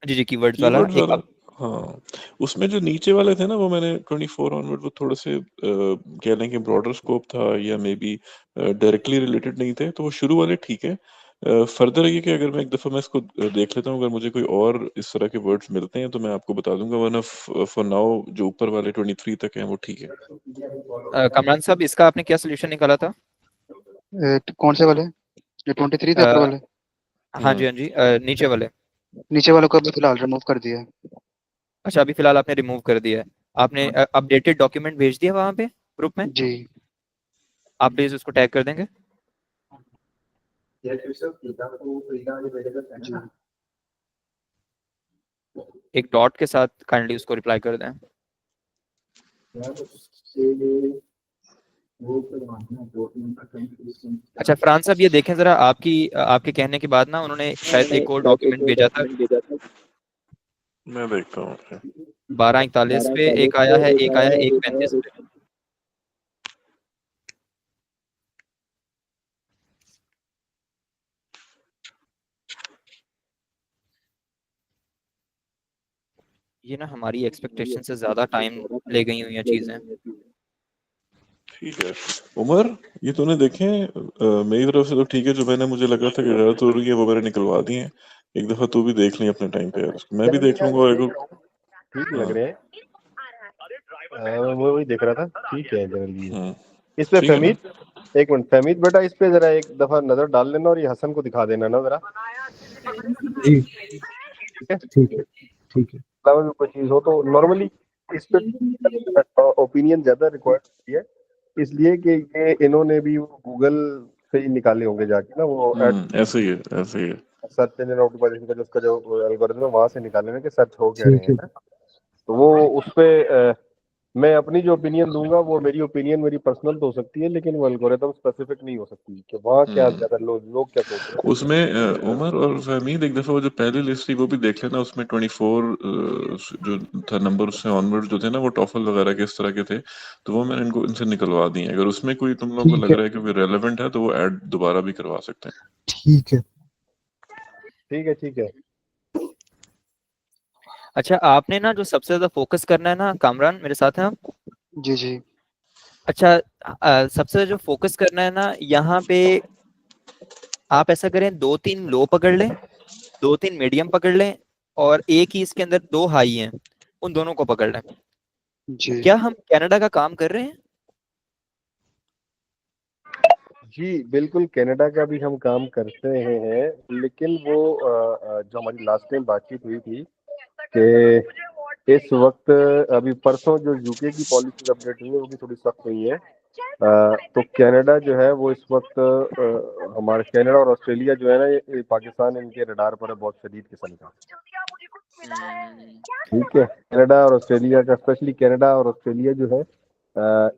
जी जी, कीवर्ड्स वाला कीवर्ड्स एक वाला, हाँ। उसमें जो नीचे वाले थे ना, वो मैंने 24 ऑनवर्ड वो थोड़े से कह लें कि ब्रॉडर स्कोप था, या मे बी डायरेक्टली रिलेटेड नहीं थे, तो वो शुरू वाले ठीक है। फर्दर ये कि अगर मैं एक दफ़ा मैं इसको देख लेता हूँ, अगर मुझे कोई और इस तरह के वर्ड्स मिलते हैं तो मैं आपको बता दूंगा, वरना फॉर नाउ जो ऊपर वाले 23 तक हैं वो ठीक है। कामरान साहब इसका आपने क्या सोल्यूशन निकाला था? कौन से वाले? ये 23 थे ऊपर वाले? हाँ जी हाँ जी, नीचे वाले। नीचे वालों को अभी फिलहाल रिमूव कर दिया है। अच्छा, अभी फिलहाल आपने रिमूव कर दिया है। आपने अपडेटेड डॉक्यूमेंट भेज दिया वहां पे ग्रुप में? जी आप प्लीज उसको टैग कर देंगे। जी। एक डॉट के साथ काइंडली उसको रिप्लाई कर दें। अच्छा फरहान साहब, ये देखें जरा, आपके कहने के बाद ना उन्होंने शायद एक और डॉक्यूमेंट भेजा था। मैं देखता हूँ। 12:41 पे एक आया है, एक आया है 1:35 पे। ये ना हमारी एक्सपेक्टेशन से ज्यादा टाइम ले गई हुई हैं चीजें। ठीक है उमर, ये तूने देखे हैं? मेरी तरफ से तो ठीक है, जो मैंने मुझे लगा था कि गलत हो रही है वो मैंने निकलवा दी है। एक दफा तू भी देख ली अपने टाइम पे यार, मैं भी देख लूंगा। और ठीक लग हाँ, रहे हैं। वो वही देख रहा था, ठीक है जनरली। इस पे ठीक है ना? फहमीद, एक मिनट फहमीद बेटा, इस पे जरा एक दफा नजर डाल लेना, और ये हसन को दिखा देना ना जरा। जी ठीक है, ठीक है ठीक है। अलावा भी कोई चीज हो तो नॉर्मली इस पे ओपिनियन ज्यादा रिक्वायर्ड है, इसलिए कि ये इन्होंने भी गूगल से ही निकाले होंगे जाके ना, वो ऐसे ही है, ऐसे ही है। सर्च इंजन ऑप्टिमाइजेशन का जो उसका जो एल्गोरिथम है वहां से निकाले ना कि सर्च हो क्या रहे ठीक हैं है ना। तो वो उस पे मैं अपनी जो ओपिनियन दूंगा, वो मेरी ओपिनियन मेरी पर्सनल तो हो सकती है, लेकिन वो एल्गोरिथम स्पेसिफिक नहीं हो सकती कि वहाँ क्या ज्यादा लोग क्या सोच रहे हैं। उसमें उमर और फहमीद एक दफा वो जो पहली लिस्ट थी वो भी देख लेना, उसमें 24 जो था नंबर, उससे ऑनवर्ड जो थे ना वो टॉफल वगैरह के इस तरह के थे, तो वो मैंने इनसे निकलवा दी है। अगर उसमें कोई तुम लोगों को ठीक लग है रहा है कि वो रेलेवेंट है तो वो ऐड दोबारा भी करवा सकते हैं। ठीक है। ठीक है ठीक है। अच्छा, आपने ना जो सबसे ज्यादा फोकस करना है ना, कामरान मेरे साथ हैं आप? जी जी। अच्छा, सबसे ज्यादा जो फोकस करना है ना यहाँ पे, आप ऐसा करें 2-3 लो पकड़ लें, 2-3 मीडियम पकड़ लें, और एक ही इसके अंदर 2 हाई हैं, उन दोनों को पकड़ लें। जी क्या हम कनाडा का काम कर रहे हैं? जी बिल्कुल, कनाडा का भी हम काम करते हैं, लेकिन वो जो हमारी लास्ट टाइम बातचीत हुई थी कि इस वक्त अभी परसों जो यूके की पॉलिसीज अपडेट हुई है वो भी थोड़ी सख्त हुई है। तो कनाडा जो है वो इस वक्त हमारे कनाडा और ऑस्ट्रेलिया जो है ना, ये पाकिस्तान इनके रडार पर है बहुत शदीद किस्म का। ठीक है, कनाडा और ऑस्ट्रेलिया का, स्पेशली कनाडा और ऑस्ट्रेलिया जो है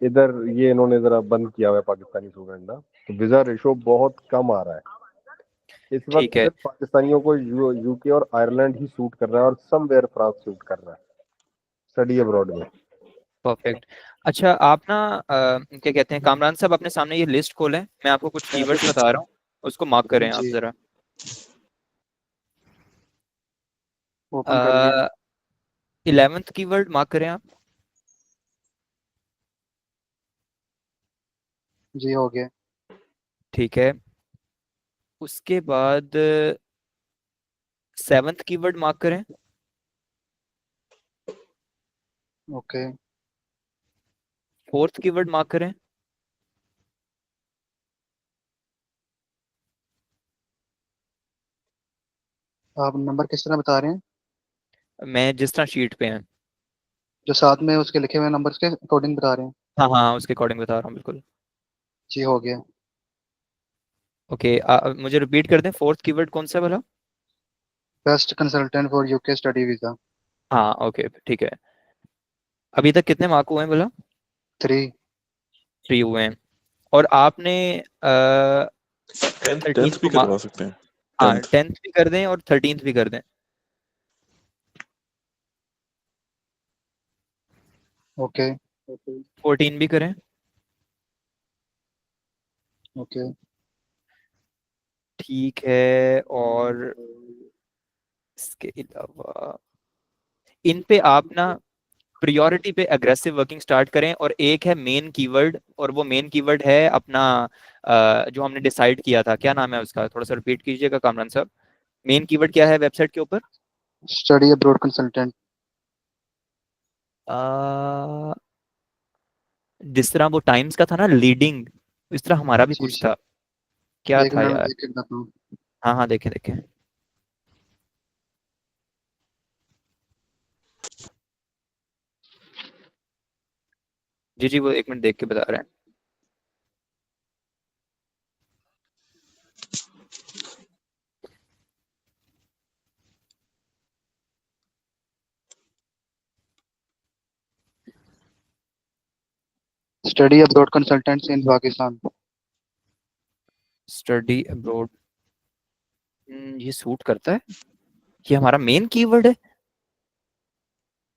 इधर ये इन्होंने जरा बंद किया हुआ है पाकिस्तानी स्टूडेंट ना, तो वीजा रेशो बहुत कम आ रहा है इस वक्त। ठीक है, सिर्फ पाकिस्तानियों को यूके और आयरलैंड ही सूट कर रहा है और समवेयर फ्रांस सूट कर रहा है स्टडी अब्रॉड में। परफेक्ट। अच्छा, आप ना क्या कहते हैं कामरान साहब, अपने सामने ये लिस्ट खोलें, मैं आपको कुछ कीवर्ड्स बता रहा हूँ, उसको मार्क करें आप जी जरा। ओपन कर दिया। 11th कीवर्ड मार्क करें आप। जी हो गया। ठीक है, उसके बाद 7th कीवर्ड मार्क करें। ओके 4th कीवर्ड मार्क करें। आप नंबर किस तरह बता रहे हैं? मैं जिस तरह शीट पे हैं। जो साथ में उसके लिखे हुए नंबर्स के अकॉर्डिंग बता रहे हैं? हाँ हाँ, उसके अकॉर्डिंग बता रहा हूँ बिल्कुल। जी हो गया। ओके, मुझे रिपीट कर दें, 4th कीवर्ड कौन सा वाला? Best consultant for UK study visa. हाँ ओके ठीक है। अभी तक कितने मार्क हुए हैं बोला? 3। 3 हुए हैं। और आपने 10th 13th भी को करवा सकते हैं। हाँ 10th 10th भी कर दें और 13th भी कर दें। ओके 14 भी करें। ओके ठीक है, और इसके अलावा इन पे आप ना प्रियोरिटी पे अग्रेसिव वर्किंग स्टार्ट करें। और एक है मेन कीवर्ड, और वो मेन कीवर्ड है अपना जो हमने डिसाइड किया था, क्या नाम है उसका, थोड़ा सा रिपीट कीजिएगा कामरान साहब। मेन कीवर्ड क्या है वेबसाइट के ऊपर? Study abroad consultant. अ, जिस तरह वो टाइम्स का था ना लीडिंग, इस तरह हमारा भी जी कुछ जी था। क्या एक था मिनट में यार? देख के बताता हूँ। हाँ हाँ, देखें देखें। जी जी, वो 1 मिनट देख के बता रहे हैं। Study abroad consultants in Pakistan. Study abroad, ये सूट करता है, ये हमारा मेन कीवर्ड है।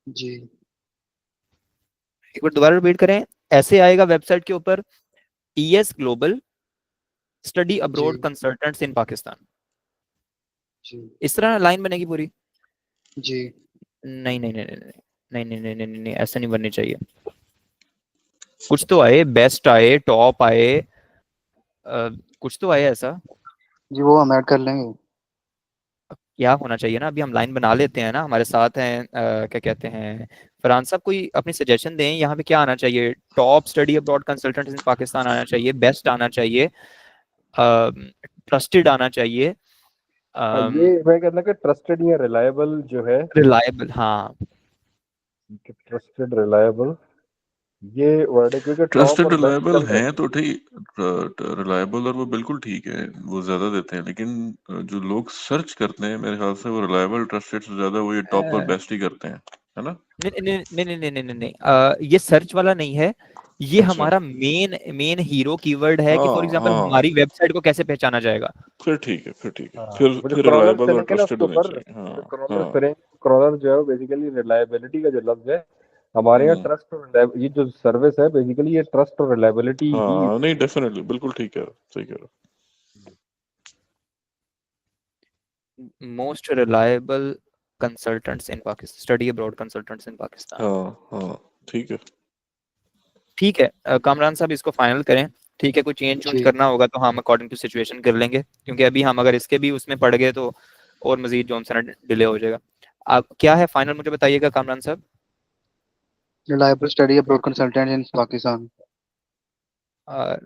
जी एक बार दोबारा रिपीट करें। ऐसे आएगा वेबसाइट के ऊपर, ES global study ji abroad consultants in Pakistan, जी इस तरह लाइन बनेगी पूरी। जी नहीं नहीं नहीं नहीं नहीं नहीं नहीं नहीं नहीं नहीं, ऐसा नहीं बननी चाहिए। कुछ तो आए, बेस्ट आए, टॉप आए, कुछ तो आए ऐसा। जी वो हम ऐड कर लेंगे। क्या होना चाहिए ना, अभी हम लाइन बना लेते हैं ना, हमारे साथ हैं क्या कहते हैं फरहान साहब, कोई अपनी सजेशन दें यहाँ पे क्या आना चाहिए। Top study abroad consultant in Pakistan आना चाहिए, बेस्ट आना चाहिए, ट्रस्टेड आना चाहिए, हाँ, ये मैं कहता कि ट्रस्टेड या रिलायबल जो है, रिलायबल। हाँ ट्रस्टेड रिलायबल ये वर्ड है, क्योंकि टॉप ट्रस्टेड और बेस्ट रिलायबल चल रहे हैं हैं। तो ठीक, रिलायबल और वो बिल्कुल ठीक है, वो ज्यादा देते हैं, लेकिन जो लोग सर्च करते हैं मेरे ख्याल से वो रिलायबल ट्रस्टेड से ज्यादा वो ये टॉप और बेस्ट ही करते हैं, है ना? नहीं नहीं नहीं नहीं नहीं नहीं नहीं नहीं, ये सर्च वाला नहीं है, ये अच्छा, हमारा मेन मेन हीरो कीवर्ड है कि हाँ फॉर एग्जांपल हाँ, हमारी वेबसाइट को कैसे पहचाना जाएगा। फिर ठीक है, फिर ठीक है, हाँ, फिर वो जो फिर क्रॉलर रिलायबल और चलेंगे ना ट्रस्टेड उसके होने ऊपर, चाहिए। हाँ जो क्रॉलर हाँ। करेंगे, क्रॉलर जो है बेसिकली रिलायबिलिटी का जो लफ्ज है, हमारे यहाँ हम्म, ट्रस्ट और ये जो सर्विस है बेसिकली ये ट्रस्ट और रिलायबिलिटी ही। हाँ नहीं, डेफिनेटली बिल्कुल ठीक है, सही कह रहे most reliable consultants in Pakistan, study abroad consultants in Pakistan. हो। हाँ हाँ, ठीक है। ठीक है, कामरान साहब इसको फाइनल करें। ठीक है, कोई चेंज चूंज जी करना होगा तो हम अकॉर्डिंग टू सिचुएशन कर लेंगे, क्योंकि अभी हम अगर इसके भी उसमें पड़ गए तो और मजीद जो हमसे डिले हो जाएगा। आप क्या है फाइनल मुझे बताइएगा कामरान साहब। Reliable study abroad consultant in Pakistan.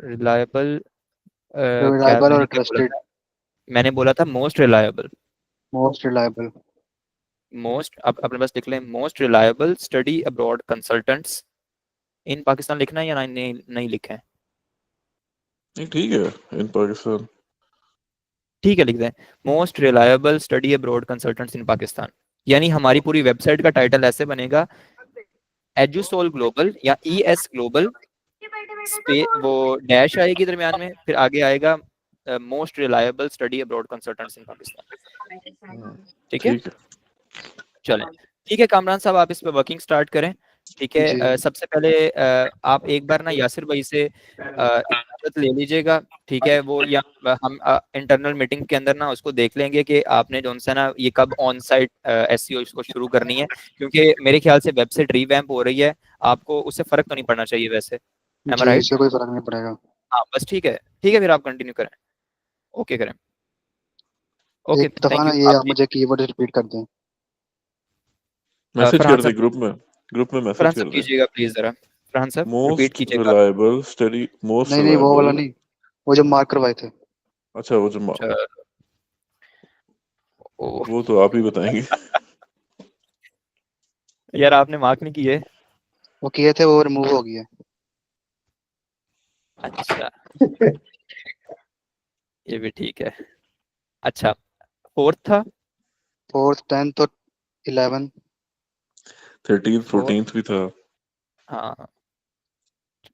Reliable क्या रिलायबल और मैंने क्या बोला ट्रस्टेड, था? मैंने बोला था most reliable. Most reliable. Most, अब अपने पास लिख लें, most reliable study abroad consultants in Pakistan लिखना है या नहीं, नहीं लिखा है? नहीं ठीक है, इन पाकिस्तान। ठीक है, लिख दें most reliable study abroad consultants in Pakistan. यानी हमारी पूरी वेबसाइट का टाइटल ऐसे बनेगा, एजुसोल ग्लोबल या ES ग्लोबल, वो डैश आएगी दरमियान में, फिर आगे आएगा most reliable study abroad consultants in Pakistan. ठीक है, ठीक है। चलें। ठीक है कामरान साहब, आप इस पे वर्किंग स्टार्ट करें। ठीक है, जी सबसे पहले आप एक बार ना यासिर भाई से इजाजत ले लीजिएगा। ठीक है, वो या हम इंटरनल मीटिंग के अंदर ना उसको देख लेंगे कि आपने जो सा ना ये कब ऑन साइट SEO इसको शुरू करनी है, क्योंकि मेरे ख्याल से वेबसाइट रिवैम्प हो रही है, आपको उससे फर्क तो नहीं पड़ना चाहिए वैसे। एम आई जी, राइट? इससे कोई फर्क नहीं पड़ेगा। हाँ बस ठीक है, ठीक है, फिर आप कंटिन्यू करें। ओके करें। ओके, एक दफा थैंक ना यू। ये आप आप मुझे कीवर्ड रिपीट कर दें। मैसेज फरहान कर दे साहब, ग्रुप में मैसेज फरहान कर साहब दे। कीजिएगा प्लीज जरा, फरहान साहब रिपीट मोस्ट कीजिएगा। रिलायबल स्टडी, मोस्ट नहीं नहीं, वो वाला रिलायबल। नहीं, वो जो मार्क करवाए थे। अच्छा वो जो अच्छा, ओ वो तो आप ही बताएंगे। यार आपने मार्क नहीं किए। वो किए थे, वो रिमूव हो गए। अच्छा, ये भी ठीक है। अच्छा, फोर्थ था। 4th 10th और 11। 13th फोर्थ, 14th भी था। हाँ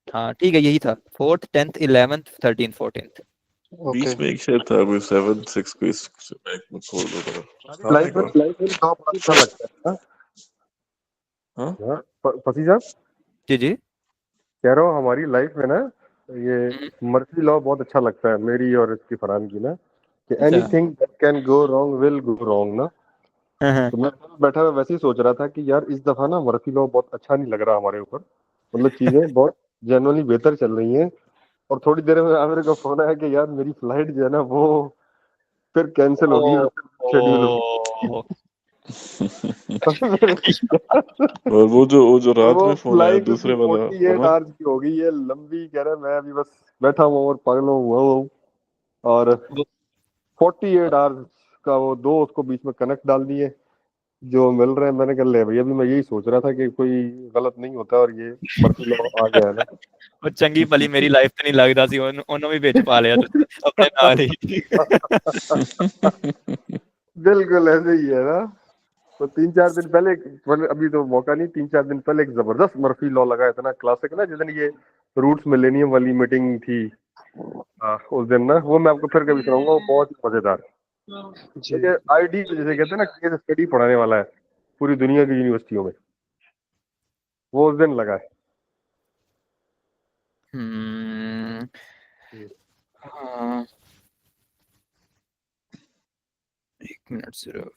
हाँ ठीक है, यही था, 4th 10th 11th 13th 14th। Okay. बीच में एक शायद था कोई 7 6 कोई मैं खोल दो जरा। हाँ लाइफ एक में और। टॉप अच्छा लगता है ना। हाँ हाँ, फसी साहब जी जी। कह रहा हूँ हमारी लाइफ में ना ये हम्म, मर्फी लॉ बहुत अच्छा लगता है मेरी और इसकी फरहान की ना, कि अच्छा। Anything that can go wrong will go wrong ना। हाँ, हाँ। तो मैं बैठा हुआ वैसे ही सोच रहा था कि यार इस दफा ना मर्फी लॉ बहुत अच्छा नहीं लग रहा हमारे ऊपर, मतलब चीजें बहुत जनरली बेहतर चल रही हैं। और थोड़ी देर में आमिर का फोन आया कि यार मेरी फ्लाइट जो है ना वो फिर कैंसिल होगी ओ, और शेड्यूल होगी। ओ, और वो जो रात वो में फोन आया फ्लाइट उसकी दूसरे वाला 48 उमर। आवर्स की हो गई है लंबी, कह रहा है मैं अभी बस बैठा हुआ हूँ और पागल हुआ हूँ। और वो 48 आवर्स का वो दो उसको बीच में कनेक्ट डाल दिए जो मिल रहे हैं। मैंने कहा ले भैया, अभी मैं यही सोच रहा था कि कोई गलत नहीं होता और ये मर्फी लॉ आ गया है ना। वो चंगी भली मेरी लाइफ तो नहीं लगता सी, उन्होंने भी बेच पा लिया तुझे अपने नाल ही। बिल्कुल ऐसे ही है ना। तो 3-4 दिन पहले मतलब अभी तो मौका नहीं, 3-4 दिन पहले एक जबरदस्त मर्फी लॉ लगा, इतना क्लासिक ना, जिस दिन ये रूट्स मिलेनियम वाली मीटिंग थी। उस दिन ना वो मैं आपको फिर कभी सुनाऊंगा, वो बहुत ही मजेदार। जी देखिए आईडी जिसे कहते हैं ना, केस स्टडी पढ़ाने वाला है पूरी दुनिया की यूनिवर्सिटियों में, वो उस दिन लगा है। हम्म, हाँ, एक मिनट सिर्फ।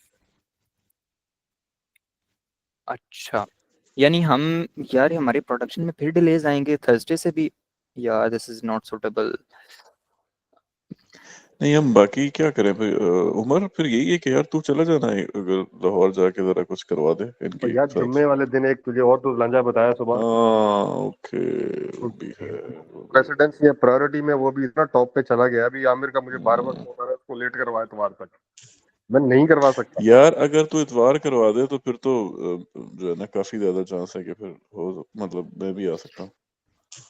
अच्छा, यानी हम, यार हमारे प्रोडक्शन में फिर डिलेज आएंगे थर्सडे से भी। यार दिस इज नॉट सुटेबल। नहीं हम बाकी क्या करें भाई। उमर फिर यही है कि यार तू चला जाना है अगर लाहौर जाके जरा कुछ करवा दे और इनके यार साथ। जुम्मे वाले दिन एक तुझे और तो लांजा बताया सुबह, हाँ ओके, वो भी है वो भी। प्रेसिडेंस या प्रायोरिटी में वो भी इतना टॉप पे चला गया। अभी आमिर का मुझे बार बार फोन आ रहा है उसको लेट करवाए तुम्हारे तक, मैं नहीं करवा सकता। यार अगर तू इतवार करवा दे तो फिर तो जो है ना काफी ज्यादा चांस है कि फिर हो, मतलब मैं भी आ सकता हूँ।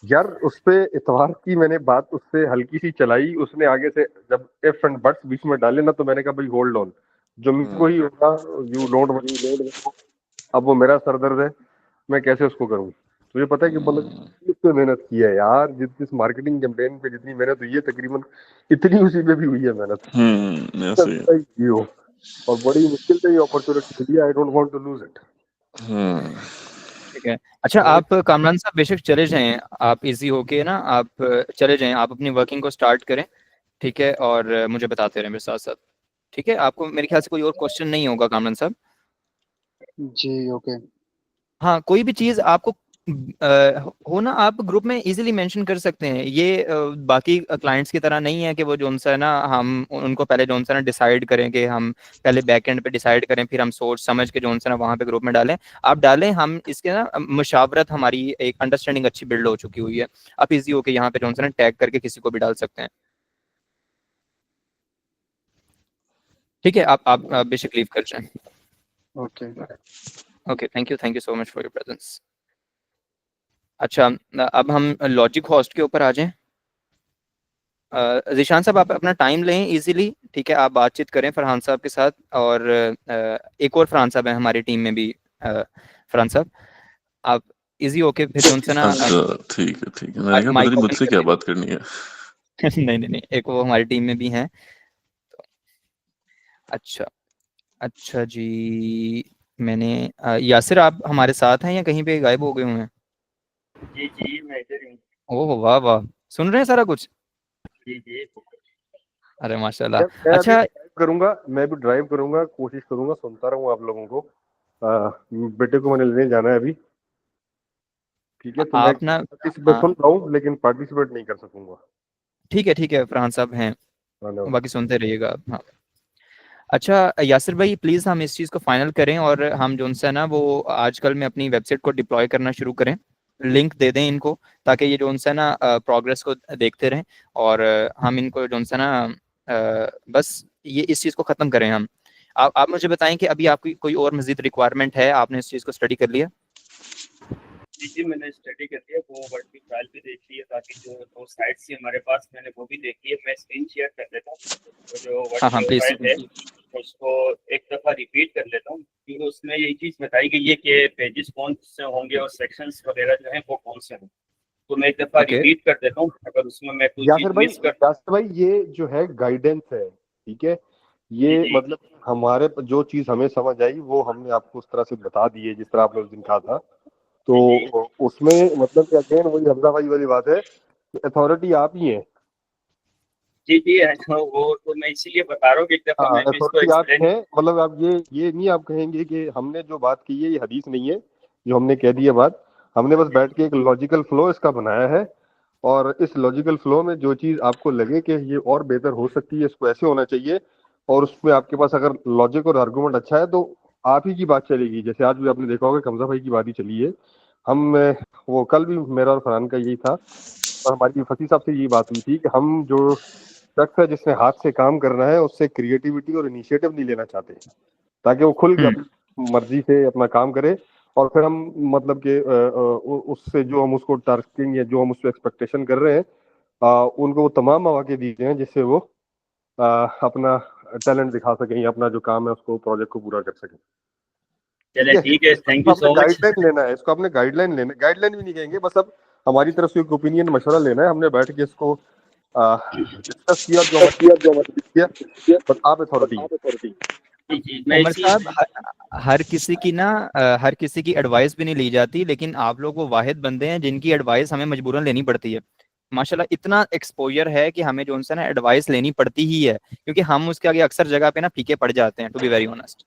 यार उस पे इतवार की मैंने बात उससे हल्की सी चलाई, उसने आगे से जब इफ एंड बट्स बीच में डाले ना, तो मैंने कहा भाई होल्ड ऑन, जुम्मे को ही होगा, यू डोंट वरी। अब वो मेरा सर दर्द है, मैं कैसे उसको करूं। तुझे पता है कि मतलब इस पे मेहनत की है यार, जिस मार्केटिंग कैंपेन पे जितनी मेहनत हुई है तकरीबन इतनी उसी पे भी हुई है मेहनत। ऐसे ही। ये हो, और बड़ी मुश्किल से ये अपॉर्चुनिटी मिली, I don't want to lose it. हम्म। ठीक है, अच्छा आप कामरान साहब बेशक चले जाएं, आप इजी होके ना आप चले जाएं, आप अपनी वर्किंग को स्टार्ट करें। ठीक है, और मुझे बताते रहें मेरे साथ साथ। ठीक है, आपको मेरे ख्याल से कोई और क्वेश्चन नहीं होगा कामरान साहब? जी ओके। हाँ, कोई भी चीज आपको हो ना, आप ग्रुप में इजीली मेंशन कर सकते हैं। ये बाकी क्लाइंट्स की तरह नहीं है कि वो जोन सा है ना, हम उनको पहले जोन सा ना डिसाइड करें कि हम पहले बैक एंड पे डिसाइड करें, फिर हम सोच समझ के जोन सा ना वहाँ पे ग्रुप में डालें। आप डालें, हम इसके ना मुशावरत, हमारी एक अंडरस्टैंडिंग अच्छी बिल्ड हो चुकी हुई है। आप इजी होके यहाँ पे जोन सा ना टैग करके किसी को भी डाल सकते हैं। ठीक है, आप बेशक लीव कर जाएं। Okay okay, thank you so much for your presence. अच्छा, अब हम लॉजिक होस्ट के ऊपर आ जाएं। जिशान साहब, आप अपना टाइम लें इजीली, ठीक है, आप बातचीत करें फरहान साहब के साथ, और एक और फरहान साहब हैं हमारी टीम में भी, फरहान साहब आप इजी होके फिर जो उनसे ना अच्छा ठीक है, मैंने कहा पता माइक नहीं ओपन मुझसे कर क्या दें। बात करनी है। नहीं, एक वो हमारी टीम में भी हैं। अच्छा अच्छा जी, मैंने यासिर, आप हमारे साथ हैं या कहीं पे गायब हो गए हुए हैं? जी मैं इधर ही हूँ। ओह वाह वाह, सुन रहे हैं सारा कुछ? जी अरे माशाल्लाह। मैं अभी अच्छा, ड्राइव करूंगा, कोशिश करूंगा सुनता रहूं आप लोगों को। बेटे को मैंने लेने जाना है अभी, ठीक है, तो मैं आप ना, पार्टिसिपेट हाँ सुन रहा हूँ लेकिन पार्टिसिपेट नहीं कर सकूंगा। ठीक है, फरहान साहब हैं, धन्यवाद। बाकी सुनते रहिएगा। हाँ, अच्छा यासिर भाई, प्लीज़ हम इस चीज़ को फाइनल करें और हम जो है ना वो आजकल में अपनी वेबसाइट को डिप्लॉय करना शुरू करें। लिंक दे दें इनको, ताकि ये जो है ना प्रोग्रेस को देखते रहें, और हम इनको जो है ना बस ये इस चीज़ को ख़त्म करें हम। आप मुझे बताएं कि अभी आपकी कोई और मज़ीद रिक्वायरमेंट है, आपने इस चीज़ को स्टडी कर लिया? जी मैंने स्टडी कर लिया, वो वर्ड की फाइल भी देख ली है, बाकी जो दो साइट्स थी हमारे पास मैंने वो भी देखी है। मैं स्क्रीन शेयर कर देता हूँ, वो जो वर्ड हाँ हाँ, की प्लीज़। फाइल है उसको एक दफ़ा रिपीट कर लेता हूँ, क्योंकि उसमें यही चीज़ बताई गई है कि पेजेस कौन से होंगे और सेक्शंस वगैरह जो हैं वो कौन से होंगे। तो मैं एक दफ़ा ओके, रिपीट कर देता हूँ, अगर उसमें मैं कोई चीज़ मिस कर। यासर भाई ये जो है गाइडेंस है, ठीक है, ये जी मतलब हमारे जो चीज हमें समझ आई वो हमने आपको उस तरह से बता दी है जिस तरह आपने उस दिन कहा था। तो उसमें मतलब कि अगेन वही हमजा भाई वाली बात है, अथॉरिटी आप ही है। जी है, तो वो तो मैं इसीलिए बता रहा हूँ कि एक दफ़ा हाँ, मैं भी इसको अथॉरिटी आप एक्सप्लेन। हैं, मतलब आप ये नहीं आप कहेंगे कि हमने जो बात की है ये हदीस नहीं है जो हमने कह दी है बात। हमने बस बैठ के एक लॉजिकल फ्लो इसका बनाया है, और इस लॉजिकल फ्लो में जो चीज आपको लगे कि ये और बेहतर हो सकती है, इसको ऐसे होना चाहिए, और उसमें आपके पास अगर लॉजिक और आर्गूमेंट अच्छा है तो आप ही की बात चलेगी। जैसे आज भी आपने देखा होगा कमजा भाई की बात ही चली है। हम वो कल भी मेरा और फरहान का यही था, और हमारी फसी साहब से यही बात हुई थी कि हम जो शख्स है जिसने हाथ से काम करना है उससे क्रिएटिविटी और इनिशिएटिव नहीं लेना चाहते, ताकि वो खुल के अपनी मर्जी से अपना काम करे, और फिर हम मतलब कि उससे जो हम उसको टारगेटिंग या जो हम उससे एक्सपेक्टेशन कर रहे हैं उनको वो तमाम मौके दिए हैं जिससे वो अपना टैलेंट दिखा सकें या अपना जो काम है उसको प्रोजेक्ट को पूरा कर सकें। चले ठीक है, थैंक यू आपने सो मच। गाइडलाइन लेना है, इसको आपने गाइडलाइन लेना, गाइडलाइन भी नहीं कहेंगे, बस अब हमारी तरफ से एक ओपिनियन मशवरा लेना है। हमने बैठ के इसको डिस्कस किया, जो हमारे किया, बट आप अथॉरिटी है। जी मैं उमर इसी। साहब, हर किसी की ना हर किसी की एडवाइस भी नहीं ली जाती, लेकिन आप लोग वो वाहिद बंदे हैं जिनकी एडवाइस हमें मजबूरन लेनी पड़ती है। माशाल्लाह, इतना एक्सपोजर है कि हमें जो उनसे ना एडवाइस लेनी पड़ती ही है, क्योंकि हम उसके आगे अक्सर जगह पे ना फीके पड़ जाते हैं, टू बी वेरी ऑनेस्ट।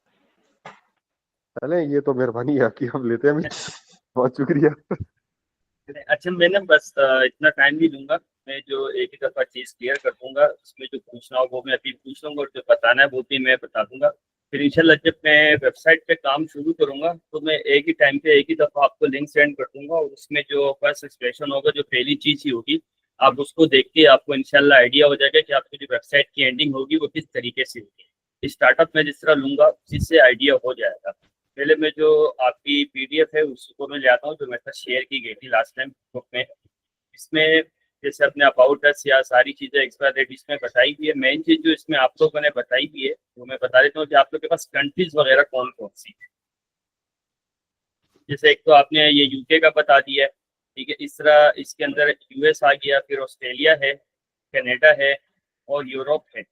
चले, ये तो मेहरबानी है आपकी, हम लेते हैं अभी। बहुत शुक्रिया। अच्छा मैं ना बस इतना टाइम नहीं लूंगा, मैं जो एक ही दफा चीज क्लियर कर दूंगा, उसमें जो पूछना हो वो मैं अभी पूछ लूंगा और जो बताना है वो भी मैं बता दूंगा। फिर इंशाल्लाह जब मैं वेबसाइट पे काम शुरू करूंगा तो मैं एक ही टाइम पे एक ही दफा आपको लिंक सेंड कर दूंगा, और उसमें जो फर्स्ट एक्सप्रेशन होगा, जो पहली चीज ही होगी, आप उसको देख के आपको इंशाल्लाह आइडिया हो जाएगा कि आपकी जो वेबसाइट की एंडिंग होगी वो किस तरीके से होगी। स्टार्टअप में जिस तरह लूंगा जिससे आइडिया हो जाएगा। पहले मैं जो आपकी पीडीएफ है उसको मैं ले आता हूँ, जो मेरे साथ शेयर की गई थी लास्ट टाइम ग्रुप में। इसमें जैसे अपने अबाउट अस या सारी चीजें एक्सपायर इसमें बताई हुई है। मेन चीज जो इसमें आप लोगों ने बताई हुई है वो मैं बता देता हूँ कि आप लोग के पास कंट्रीज वगैरह कौन कौन सी है। जैसे एक तो आपने ये यूके का बता दिया है, ठीक है, इस तरह इसके अंदर यूएस आ गया, फिर ऑस्ट्रेलिया है, कनाडा है और यूरोप है।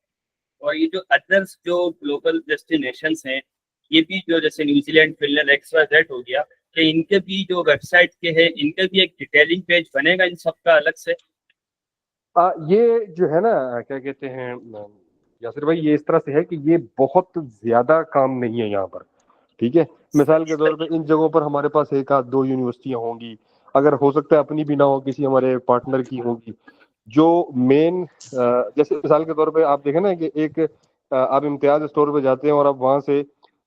और ये जो अदर्स जो ग्लोबल डेस्टिनेशंस हैं, ये भी जो जैसे न्यूजीलैंड, फिनलैंड, XYZ हो गया, कि इनके भी जो वेबसाइट के हैं इनके भी एक डिटेलिंग पेज बनेगा इन सब का अलग से। ये जो है ना क्या कहते हैं यासिर भाई, ये इस तरह से है कि ये बहुत ज्यादा काम नहीं है यहाँ पर, ठीक है। मिसाल के तौर पे इन जगहों पर हमारे पास एक आध दो यूनिवर्सिटियां होंगी, अगर हो सकता है अपनी भी ना हो, किसी हमारे पार्टनर की होगी। जो मेन जैसे मिसाल के तौर पे आप देखें ना कि एक आप इम्तियाज स्टोर पे जाते हैं और आप वहां से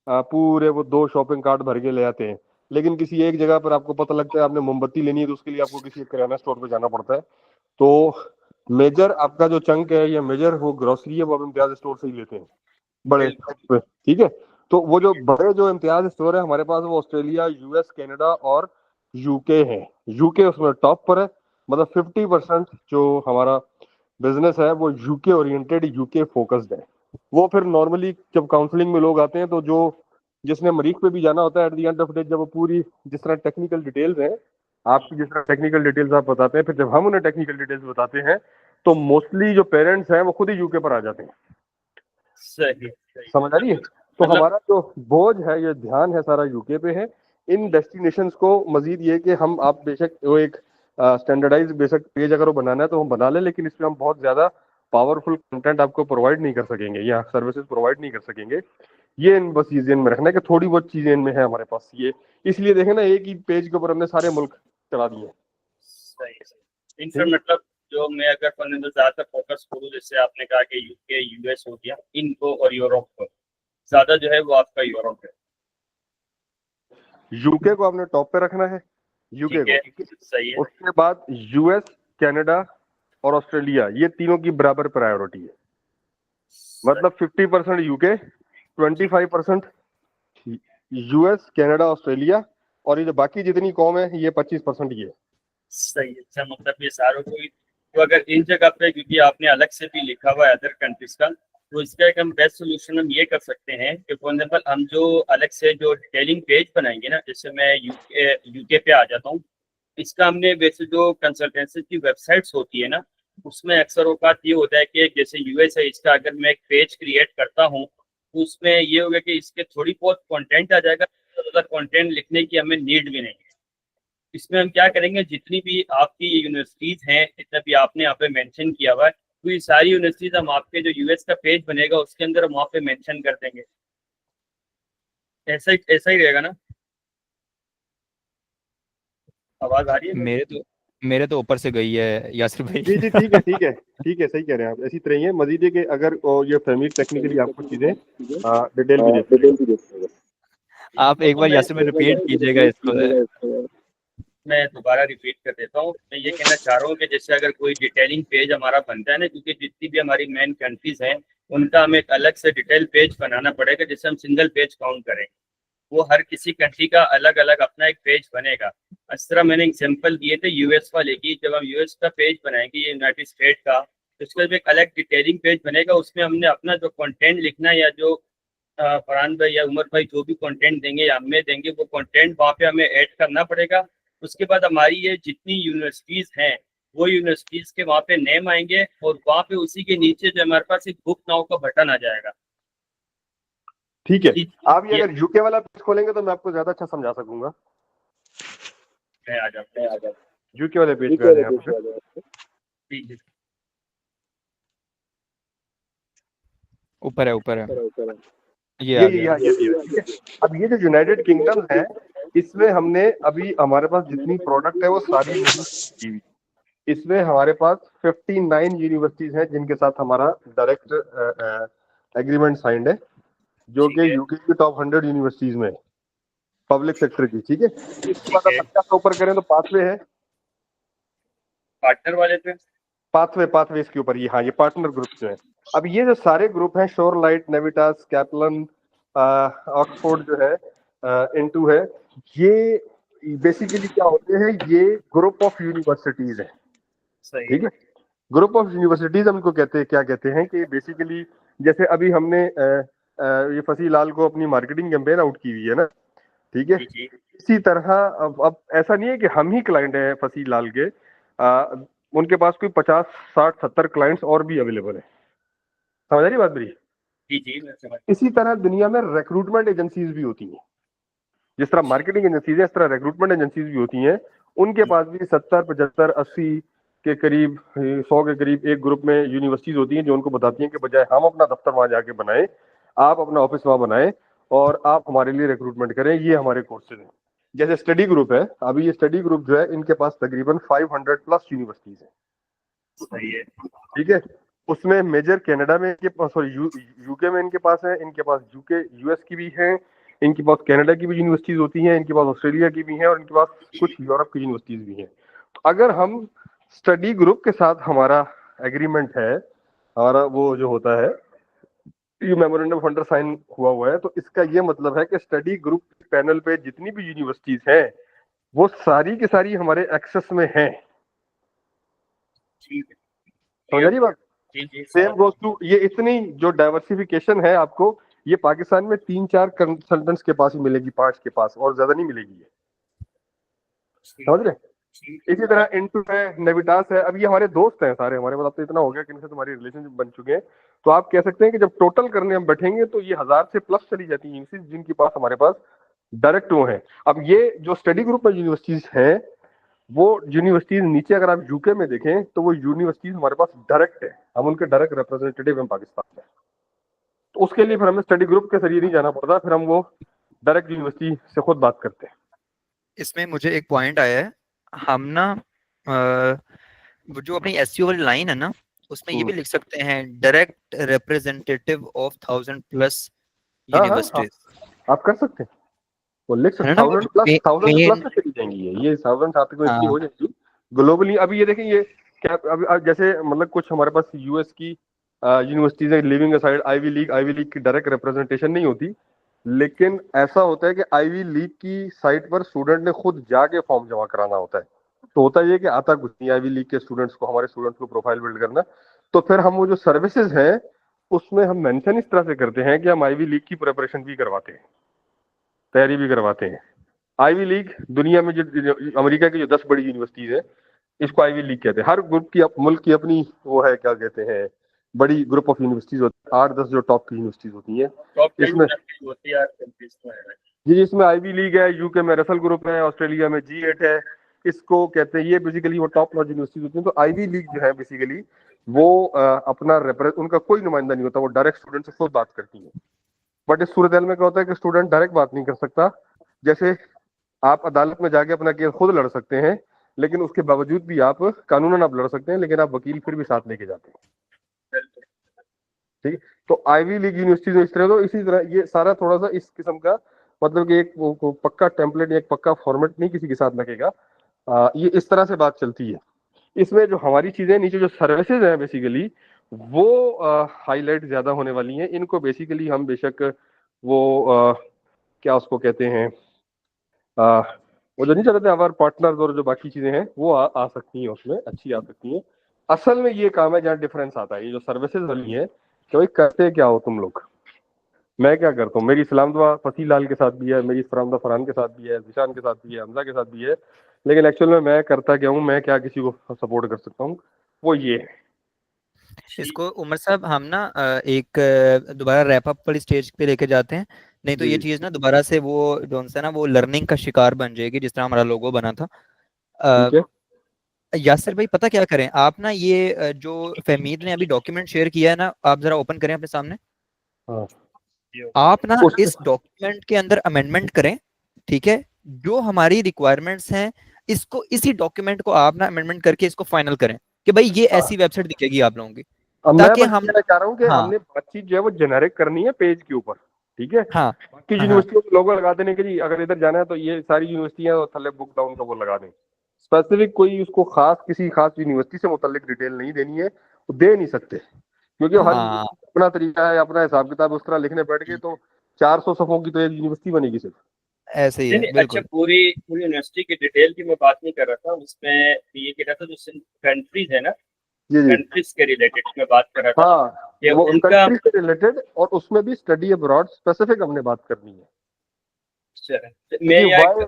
पूरे वो 2 शॉपिंग कार्ट भर के ले आते हैं, लेकिन किसी एक जगह पर आपको पता लगता है आपने मोमबत्ती लेनी है तो उसके लिए आपको किसी एक किराना स्टोर पे जाना पड़ता है। तो मेजर आपका जो चंक है या मेजर वो ग्रोसरी है वो आप इम्तियाज स्टोर से ही लेते हैं। बड़े, ठीक है। तो वो जो बड़े जो इम्तियाज स्टोर है हमारे पास, वो ऑस्ट्रेलिया, यूएस, कनाडा और यूके है। यूके उसमें टॉप पर है, मतलब 50% जो हमारा बिजनेस है वो यूके ओरिएंटेड, यूके फोकस्ड है। वो फिर नॉर्मली जब काउंसलिंग में लोग आते हैं तो जो जिसने मरीज पे भी जाना होता है, at the end of day जब वो पूरी जिस तरह टेक्निकल डिटेल्स हैं आपकी, जिस तरह टेक्निकल डिटेल्स आप बताते हैं, फिर जब हम उन्हें टेक्निकल डिटेल्स बताते हैं तो मोस्टली जो पेरेंट्स हैं वो खुद ही यूके पर आ जाते हैं। सही समझ आ रही है? तो मतलब हमारा जो बोझ है, ये ध्यान है सारा यूके पे है। इन डेस्टिनेशंस को मजीद ये कि हम, आप बेशक वो एक स्टैंडर्डाइज बेशक पेज अगर वो बनाना है तो हम बना लें, लेकिन इसमें हम बहुत ज्यादा पावरफुल कंटेंट आपको प्रोवाइड नहीं कर सकेंगे या सर्विसेज प्रोवाइड नहीं कर सकेंगे। ये इन बस चीजें में रखना है कि थोड़ी बहुत चीजें इनमें है हमारे पास। ये इसलिए देखें ना, एक ही पेज के ऊपर हमने सारे मुल्क चला दिए। सही। इनफैक्ट मतलब जो मैं अगर फंडामेंटल ज्यादा फोकस करूँ, जैसे आपने कहा कि यूके, यूएस हो गया, इनको और यूरोप को, ज्यादा जो है वो आपका यूरोप है। यूके को आपने टॉप पे रखना है, यूके को। सही है। उसके बाद यूएस, कनाडा और ऑस्ट्रेलिया, ये तीनों की बराबर प्रायोरिटी है। मतलब 50% यूके, 25% यूएस, कनाडा, ऑस्ट्रेलिया, और ये जो बाकी जितनी कौम है ये 25% ये। सही है। अच्छा, मतलब ये सारों को, तो अगर इन जगह पे, क्योंकि आपने अलग से भी लिखा हुआ है अदर कंट्रीज का, तो इसका एक हम बेस्ट सोल्यूशन हम ये कर सकते हैं कि फॉर एग्जाम्पल हम जो अलग से जो डिटेलिंग पेज बनाएंगे ना, जैसे मैं यूके पे आ जाता हूँ, इसका हमने वैसे जो कंसल्टेंसी की वेबसाइट्स होती है ना, उसमें अक्सर औकात ये होता है कि जैसे यूएस है, इसका अगर मैं एक पेज क्रिएट करता हूँ तो उसमें ये होगा कि इसके थोड़ी बहुत कंटेंट आ जाएगा, ज़्यादा कंटेंट लिखने की हमें नीड भी नहीं। इसमें हम क्या करेंगे, जितनी भी आपकी यूनिवर्सिटीज हैं, जितना भी आपने यहाँ पे मेंशन किया हुआ है, तो ये सारी यूनिवर्सिटीज हम आपके जो यूएस का पेज बनेगा उसके अंदर हम वहाँ पे मेंशन कर देंगे। ऐसा ही रहेगा ना? आवाज आ रही है? मेरे तो ऊपर से गई है यासिर भाई। जी जी, ठीक है ठीक है ठीक है, सही कह रहे हैं आप। ऐसी तरह ही है। मजीद है कि अगर ये फैमिली टेक्निकली आपको चीजें डिटेल भी देते आप एक बार यासिर भाई रिपीट कीजिएगा इसको। मैं दोबारा रिपीट कर देता हूँ। मैं ये कहना चाह रहा हूँ कि जैसे अगर कोई डिटेलिंग पेज हमारा बनता है ना, क्योंकि जितनी भी हमारी मेन कंट्रीज हैं उनका हमें एक अलग से डिटेल पेज बनाना पड़ेगा, जिससे हम सिंगल पेज काउंट करें। वो हर किसी कंट्री का अलग अलग अपना एक पेज बनेगा। इस तरह मैंने एग्जांपल दिए थे यूएस वाले की, जब हम यूएस का पेज बनाएंगे, ये यूनाइटेड स्टेट का, तो उसका एक अलग डिटेलिंग पेज बनेगा। उसमें हमने अपना जो कंटेंट लिखना है, या जो फरहान भाई या उमर भाई जो भी कंटेंट देंगे या हमें देंगे, वो कंटेंट वहाँ पे हमें ऐड करना पड़ेगा। उसके बाद हमारी ये जितनी यूनिवर्सिटीज हैं, वो यूनिवर्सिटीज के वहाँ पे नेम आएंगे, और वहाँ पे उसी के नीचे जो हमारे पास एक बुक नाउ का बटन आ जाएगा। ठीक है। आप ये अगर यूके वाला पेज खोलेंगे तो मैं आपको ज्यादा अच्छा समझा सकूंगा। मैं आ जाता हूँ यूके वाले पेज पे आ जाए आप। ठीक है। ऊपर है ये ठीक है। अब ये जो यूनाइटेड किंगडम है, इसमें हमने अभी हमारे पास जितनी प्रोडक्ट है वो सारी नहीं की हुई। इसमें हमारे पास 59 यूनिवर्सिटीज हैं जिनके साथ हमारा डायरेक्ट एग्रीमेंट साइंड है, जो कि यूके की टॉप 100 यूनिवर्सिटीज में पब्लिक सेक्टर की। ठीक है। इसके बाद आप 50 ऊपर करें तो पाथवे है, पार्टनर वाले पे पाथवे इसके ऊपर। ये हाँ, ये पार्टनर ग्रुप जो है। अब ये जो सारे ग्रुप हैं, शोरलाइट, नेविटास, कैपलन, ऑक्सफोर्ड जो है, इनटू है, ये बेसिकली क्या होते हैं, ये ग्रुप ऑफ यूनिवर्सिटीज है। ठीक है। ग्रुप ऑफ यूनिवर्सिटीज हम इनको कहते हैं, क्या कहते हैं कि बेसिकली जैसे अभी हमने ये फसी लाल को अपनी मार्केटिंग कैंपेन आउट की हुई है ना, ठीक है। इसी तरह अब ऐसा नहीं है कि हम ही क्लाइंट हैं फसी लाल के, उनके पास कोई 50, 60, 70 क्लाइंट्स और भी अवेलेबल है। समझ आ रही बात मेरी? जी। इसी तरह दुनिया में रिक्रूटमेंट एजेंसीज भी होती हैं। जिस तरह मार्केटिंग एजेंसीज है, इस तरह रिक्रूटमेंट एजेंसीज भी होती हैं। उनके पास भी 70, 75, 80 के करीब, 100 के करीब एक ग्रुप में यूनिवर्सिटीज होती हैं जो उनको बताती हैं कि बजाय हम अपना दफ्तर वहां जाके बनाएं, आप अपना ऑफिस वहां बनाएं और आप हमारे लिए रिक्रूटमेंट करें। ये हमारे कोर्सेज हैं। जैसे स्टडी ग्रुप है, अभी ये स्टडी ग्रुप जो है, इनके पास तकरीबन 500+ यूनिवर्सिटीज है। सही है। ठीक है। उसमें मेजर कनाडा में इनके पास, सॉरी यूके में इनके पास है, इनके पास यूके यूएस की भी है, इनके पास कनाडा की भी यूनिवर्सिटीज होती हैं, इनके पास ऑस्ट्रेलिया की भी हैं, और इनके पास कुछ यूरोप की यूनिवर्सिटीज भी हैं। तो अगर हम स्टडी ग्रुप के साथ हमारा एग्रीमेंट है, हमारा वो जो होता है ये मेमोरेंडम ऑफ अंडरसाइन हुआ है। तो इसका ये मतलब है कि स्टडी ग्रुप पैनल पे जितनी भी यूनिवर्सिटीज हैं वो सारी की सारी हमारे एक्सेस में हैं। ठीक है, समझ रही बात? जी जी, सेम गोज टू ये इतनी जो डाइवर्सिफिकेशन है आपको ये पाकिस्तान में 3-4 कंसल्टेंट्स के पास ही मिलेगी, 5 के पास, और ज्यादा नहीं मिलेगी ये। समझ रहे? इसी तरह इंटू है, नेविटास है। अब ये हमारे दोस्त हैं सारे हमारे, मतलब तो इतना हो गया कि इनसे तुम्हारी रिलेशनशिप बन चुके हैं। तो आप कह सकते हैं कि जब टोटल करने हम बैठेंगे तो ये 1000 से प्लस चली जाती है यूनिवर्सिटीज जिनके पास हमारे पास डायरेक्ट वो है। अब ये जो स्टडी ग्रुप में यूनिवर्सिटीज हैं वो यूनिवर्सिटीज नीचे अगर आप यूके में देखें तो वो यूनिवर्सिटीज हमारे पास डायरेक्ट है, हम उनके डायरेक्ट रिप्रेजेंटेटिव हैं पाकिस्तान में। तो उसके लिए फिर हमें स्टडी ग्रुप के जरिए नहीं जाना पड़ता, फिर हम वो डायरेक्ट यूनिवर्सिटी से खुद बात करते हैं। इसमें मुझे एक पॉइंट आया है, हम ना वो जो अपनी एससीओ वाली लाइन है ना उसमें ये भी लिख सकते हैं डायरेक्ट रिप्रेजेंटेटिव ऑफ 1000+ यूनिवर्सिटीज। आप कर सकते हैं, वो लिख सकते है ना, 1000 प्लस मेन से चली जाएंगी ये 1000 साथ में इतनी हो जाएगी ग्लोबली। अभी ये देखें, ये क्या अब जैसे मतलब कुछ हमारे पास यूएस की यूनिवर्सिटीज है, लिविंग असाइड आईवी लीग की डायरेक्ट रिप्रेजेंटेशन नहीं होती, लेकिन ऐसा होता है कि आईवी लीग की साइट पर स्टूडेंट ने खुद जाके फॉर्म जमा कराना होता है। तो होता ये कि आता कुछ नहीं आईवी लीग के स्टूडेंट्स को, हमारे स्टूडेंट्स को प्रोफाइल बिल्ड करना। तो फिर हम वो जो सर्विसेज हैं उसमें हम मेंशन इस तरह से करते हैं कि हम आईवी लीग की प्रिपरेशन भी करवाते हैं, तैयारी भी करवाते हैं। आईवी लीग दुनिया में जो अमेरिका की जो 10 बड़ी यूनिवर्सिटीज है इसको आईवी लीग कहते हैं। हर ग्रुप की मुल्क की अपनी वो है, क्या कहते हैं, बड़ी ग्रुप ऑफ यूनिवर्सिटीज होती है, 8-10 जो टॉप की यूनिवर्सिटीज होती है इसमें। जी, इसमें आईवी लीग है, यूके में रसल ग्रुप है, ऑस्ट्रेलिया में G8 है, इसको कहते हैं, ये बेसिकली वो टॉप नॉच यूनिवर्सिटीज होती है। तो आईवी लीग जो है बेसिकली वो अपना उनका कोई नुमाइंदा नहीं होता, वो डायरेक्ट स्टूडेंट से खुद बात करती है। बट इस सूरत में क्या होता है कि स्टूडेंट डायरेक्ट बात नहीं कर सकता। जैसे आप अदालत में जाके अपना केस खुद लड़ सकते हैं, लेकिन उसके बावजूद भी आप कानूनन आप लड़ सकते हैं, लेकिन आप वकील फिर भी साथ लेके जाते हैं। ठीक, तो आईवी लीग यूनिवर्सिटीज में इस तरह, तो इसी तरह ये सारा थोड़ा सा इस किस्म का, मतलब कि एक वो पक्का टेम्पलेट या एक पक्का फॉर्मेट नहीं किसी के साथ लगेगा। ये इस तरह से बात चलती है। इसमें जो हमारी चीजें नीचे जो सर्विसेज हैं बेसिकली वो हाईलाइट ज्यादा होने वाली हैं। इनको बेसिकली हम बेशक वो क्या उसको कहते हैं, वो जो नहीं चाहते हमारे पार्टनर्स और जो बाकी चीजें हैं वो आ सकती हैं, उसमें अच्छी आ सकती हैं। असल में ये काम है जहाँ डिफरेंस आता है, ये जो सर्विसेज वाली है कि भाई करते क्या हो तुम लोग, मैं क्या करता हूँ। मेरी इस्लाम दुआ फसी लाल के साथ भी है, मेरी फरामदा फरहान के साथ भी है, जिशान के साथ भी है, हमजा के साथ भी है, लेकिन एक्चुअल में मैं करता क्या हूँ, मैं क्या किसी को सपोर्ट कर सकता हूँ, वो ये है। इसको उमर साहब हम ना एक दोबारा रैप अप वाली स्टेज पे लेके जाते हैं, नहीं तो ये चीज ना दोबारा से वो जोन सा ना वो लर्निंग का शिकार बन जाएगी जिस तरह हमारा लोगो बना था। ठीक है, यासिर भाई पता क्या करें आप ना, ये जो फहमीद ने अभी डॉक्यूमेंट शेयर किया है ना, आप जरा ओपन करें अपने सामने। हाँ आप ना उस इस डॉक्यूमेंट के अंदर अमेंडमेंट करें, ठीक है, जो हमारी रिक्वायरमेंट्स हैं इसको इसी डॉक्यूमेंट को आप ना अमेंडमेंट करके इसको फाइनल करें कि भाई ये ऐसी वेबसाइट दिखेगी आप लोगों की, अब मैं ताकि बस हम कहना चाह रहा हूँ कि हाँ हमने बातचीत जो है वो जेनेरिक करनी है पेज के ऊपर, ठीक है। हाँ बाकी हाँ हाँ यूनिवर्सिटियों को लोगो लगा देने के जी अगर इधर जाना है तो ये सारी यूनिवर्सिटियां और थल्ले बुक डाउन का वो लगा दें। स्पेसिफिक कोई उसको खास किसी खास यूनिवर्सिटी से मुतल्लिक डिटेल नहीं देनी है, वो दे नहीं सकते, क्योंकि हर हाँ अपना तरीका है, अपना हिसाब किताब, उस तरह लिखने बैठ के तो 400 सफ़ों की तो एक यूनिवर्सिटी बनेगी सिर्फ। ऐसे ही नहीं है नहीं, अच्छा, बिल्कुल। पूरी पूरी यूनिवर्सिटी की डिटेल की मैं बात नहीं कर रहा था, उसमें ये कह रहा था जो कंट्रीज है ना, जी जी, कंट्रीज के रिलेटेड मैं बात कर रहा था हाँ, कि वो उनका कंट्री से रिलेटेड और उसमें भी स्टडी अब्रॉड स्पेसिफिक हमने बात करनी है। मैं क्योंकि यहाँ वाई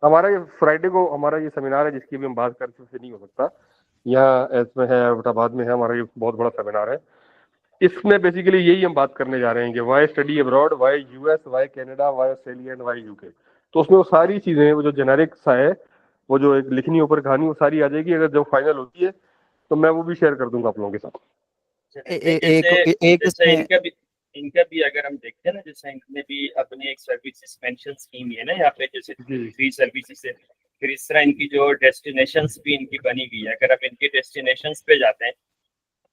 हमारा ये फ्राइडे को हमारा ये सेमिनार है जिसकी भी हम बात करते से नहीं हो सकता, यहाँ इसमें है एबटाबाद में है हमारा ये बहुत बड़ा सेमिनार है। इसमें बेसिकली यही हम बात करने जा रहे हैं कि why study abroad, why US, why Canada, why Australia and why UK. तो उसमें वो सारी चीजें वो जो जेनेरिक सा है, वो जो एक लिखनी ऊपर कहानी वो सारी आ जाएगी। अगर जब फाइनल होती है तो मैं वो भी शेयर कर दूंगा आप लोगों के साथ। एक जैसे इसमें इनका भी अगर हम देखते हैं ना, जैसे इनने भी अपनी एक सर्विसेज मेंशन स्कीम है ना यहाँ पे, जैसे फ्री सर्विसेज है, फिर इस तरह इनकी जो डेस्टिनेशंस भी इनकी बनी हुई है। अगर आप इनके डेस्टिनेशंस पे जाते हैं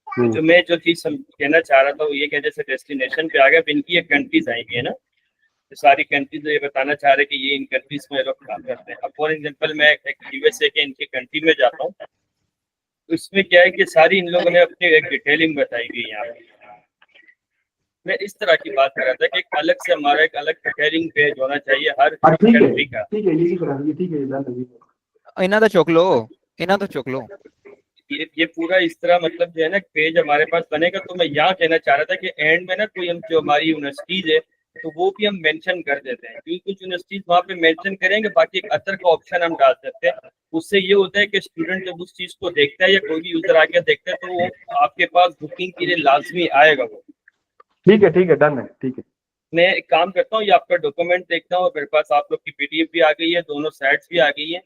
तो जो मैं जो चीज कहना चाह रहा था वो ये कि जैसे डेस्टिनेशन पे आ गया, इनकी एक कंट्रीज आएंगी है ना, तो सारी कंट्रीज ये बताना चाह रहे कि ये इन कंट्रीज में लोग काम करते हैं। अब फॉर एग्जाम्पल मैं यूएसए के इनकी कंट्री में जाता हूँ, तो इसमें क्या है कि सारी इन लोगों ने अपनी एक डिटेलिंग बताई गई यहाँ पे। मैं इस तरह की बात कर रहा था कि एक अलग से हमारा एक अलग कैटरिंग पेज होना चाहिए हर ठीक है कंट्री का। ठीक है इसी तरह ये ठीक है इन्ना तो चुक लो, इन्ना तो चुक लो। ये पूरा इस तरह मतलब जो है ना पेज हमारे पास बनेगा। तो मैं यहाँ कहना चाह रहा था कि एंड में ना कोई हम जो हमारी यूनिवर्सिटीज है तो वो भी हम मेंशन कर देते हैं, क्योंकि कुछ यूनिवर्सिटीज वहाँ पे मेंशन करेंगे, बाकी एक अदर का ऑप्शन हम डाल सकते हैं। उससे ये होता है कि स्टूडेंट जब उस चीज को देखता है या कोई भी यूजर आके देखता है तो वो आपके पास बुकिंग के लिए लाजमी आएगा। वो ठीक है डन है ठीक है। मैं एक काम करता हूँ, ये आपका डॉक्यूमेंट देखता हूँ, मेरे पास आप लोग की पीडीएफ भी आ गई है, दोनों साइट्स भी आ गई है।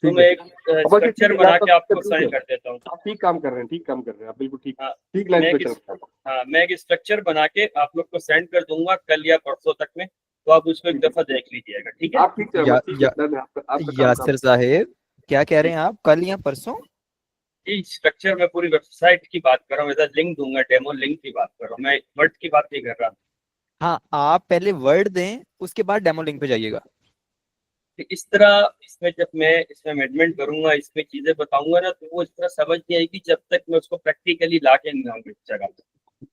तो ठीक मैं है एक स्ट्रक्चर बना के आपको साइन कर देता हूँ। आप ठीक काम कर रहे हैं ठीक काम कर रहे हैं आप बिल्कुल ठीक हाँ, ठीक लाइन मैं पे एक चल रहे हैं। हाँ मैं एक स्ट्रक्चर बना के आप लोग को सेंड कर दूंगा कल या परसों तक में, तो आप उसको एक दफा देख लीजिएगा, ठीक है? आप ठीक है या, ठीक या, है done है, आपका काम यासिर साहेब क्या कह रहे हैं आप, कल या परसों? ये स्ट्रक्चर में पूरी वेबसाइट की बात कर रहा हूँ, ऐसा लिंक दूंगा, डेमो लिंक की बात कर रहा हूँ, मैं वर्ड की बात नहीं कर रहा। हाँ, आप पहले वर्ड दें, उसके बाद डेमो लिंक पे जाइएगा। कि इस तरह इसमें जब मैं इसमें अमेंडमेंट करूंगा, इसमें चीजें बताऊंगा ना, तो वो इस तरह समझ नहीं आएगी जब तक मैं उसको प्रैक्टिकली ला के नहीं आऊंगा इस जगह।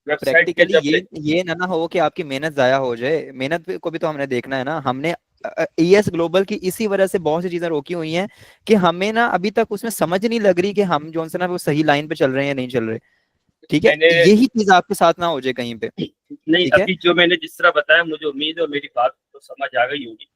वेबसाइट के प्रैक्टिकली जब ये ना हो कि आपकी मेहनत जाया हो जाए। मेहनत को भी तो हमने देखना है ना। हमने ईएस ग्लोबल की इसी वजह से बहुत सी चीजें रोकी हुई हैं कि हमें ना अभी तक उसमें समझ नहीं लग रही कि हम जो है ना वो सही लाइन पे चल रहे हैं या नहीं चल रहे। ठीक है, मैंने यही चीज आपके साथ ना हो जाए कहीं पे। नहीं, ठीक है, अभी जो मैंने जिस तरह बताया मुझे उम्मीद है और मेरी बात तो समझ आ गई होगी।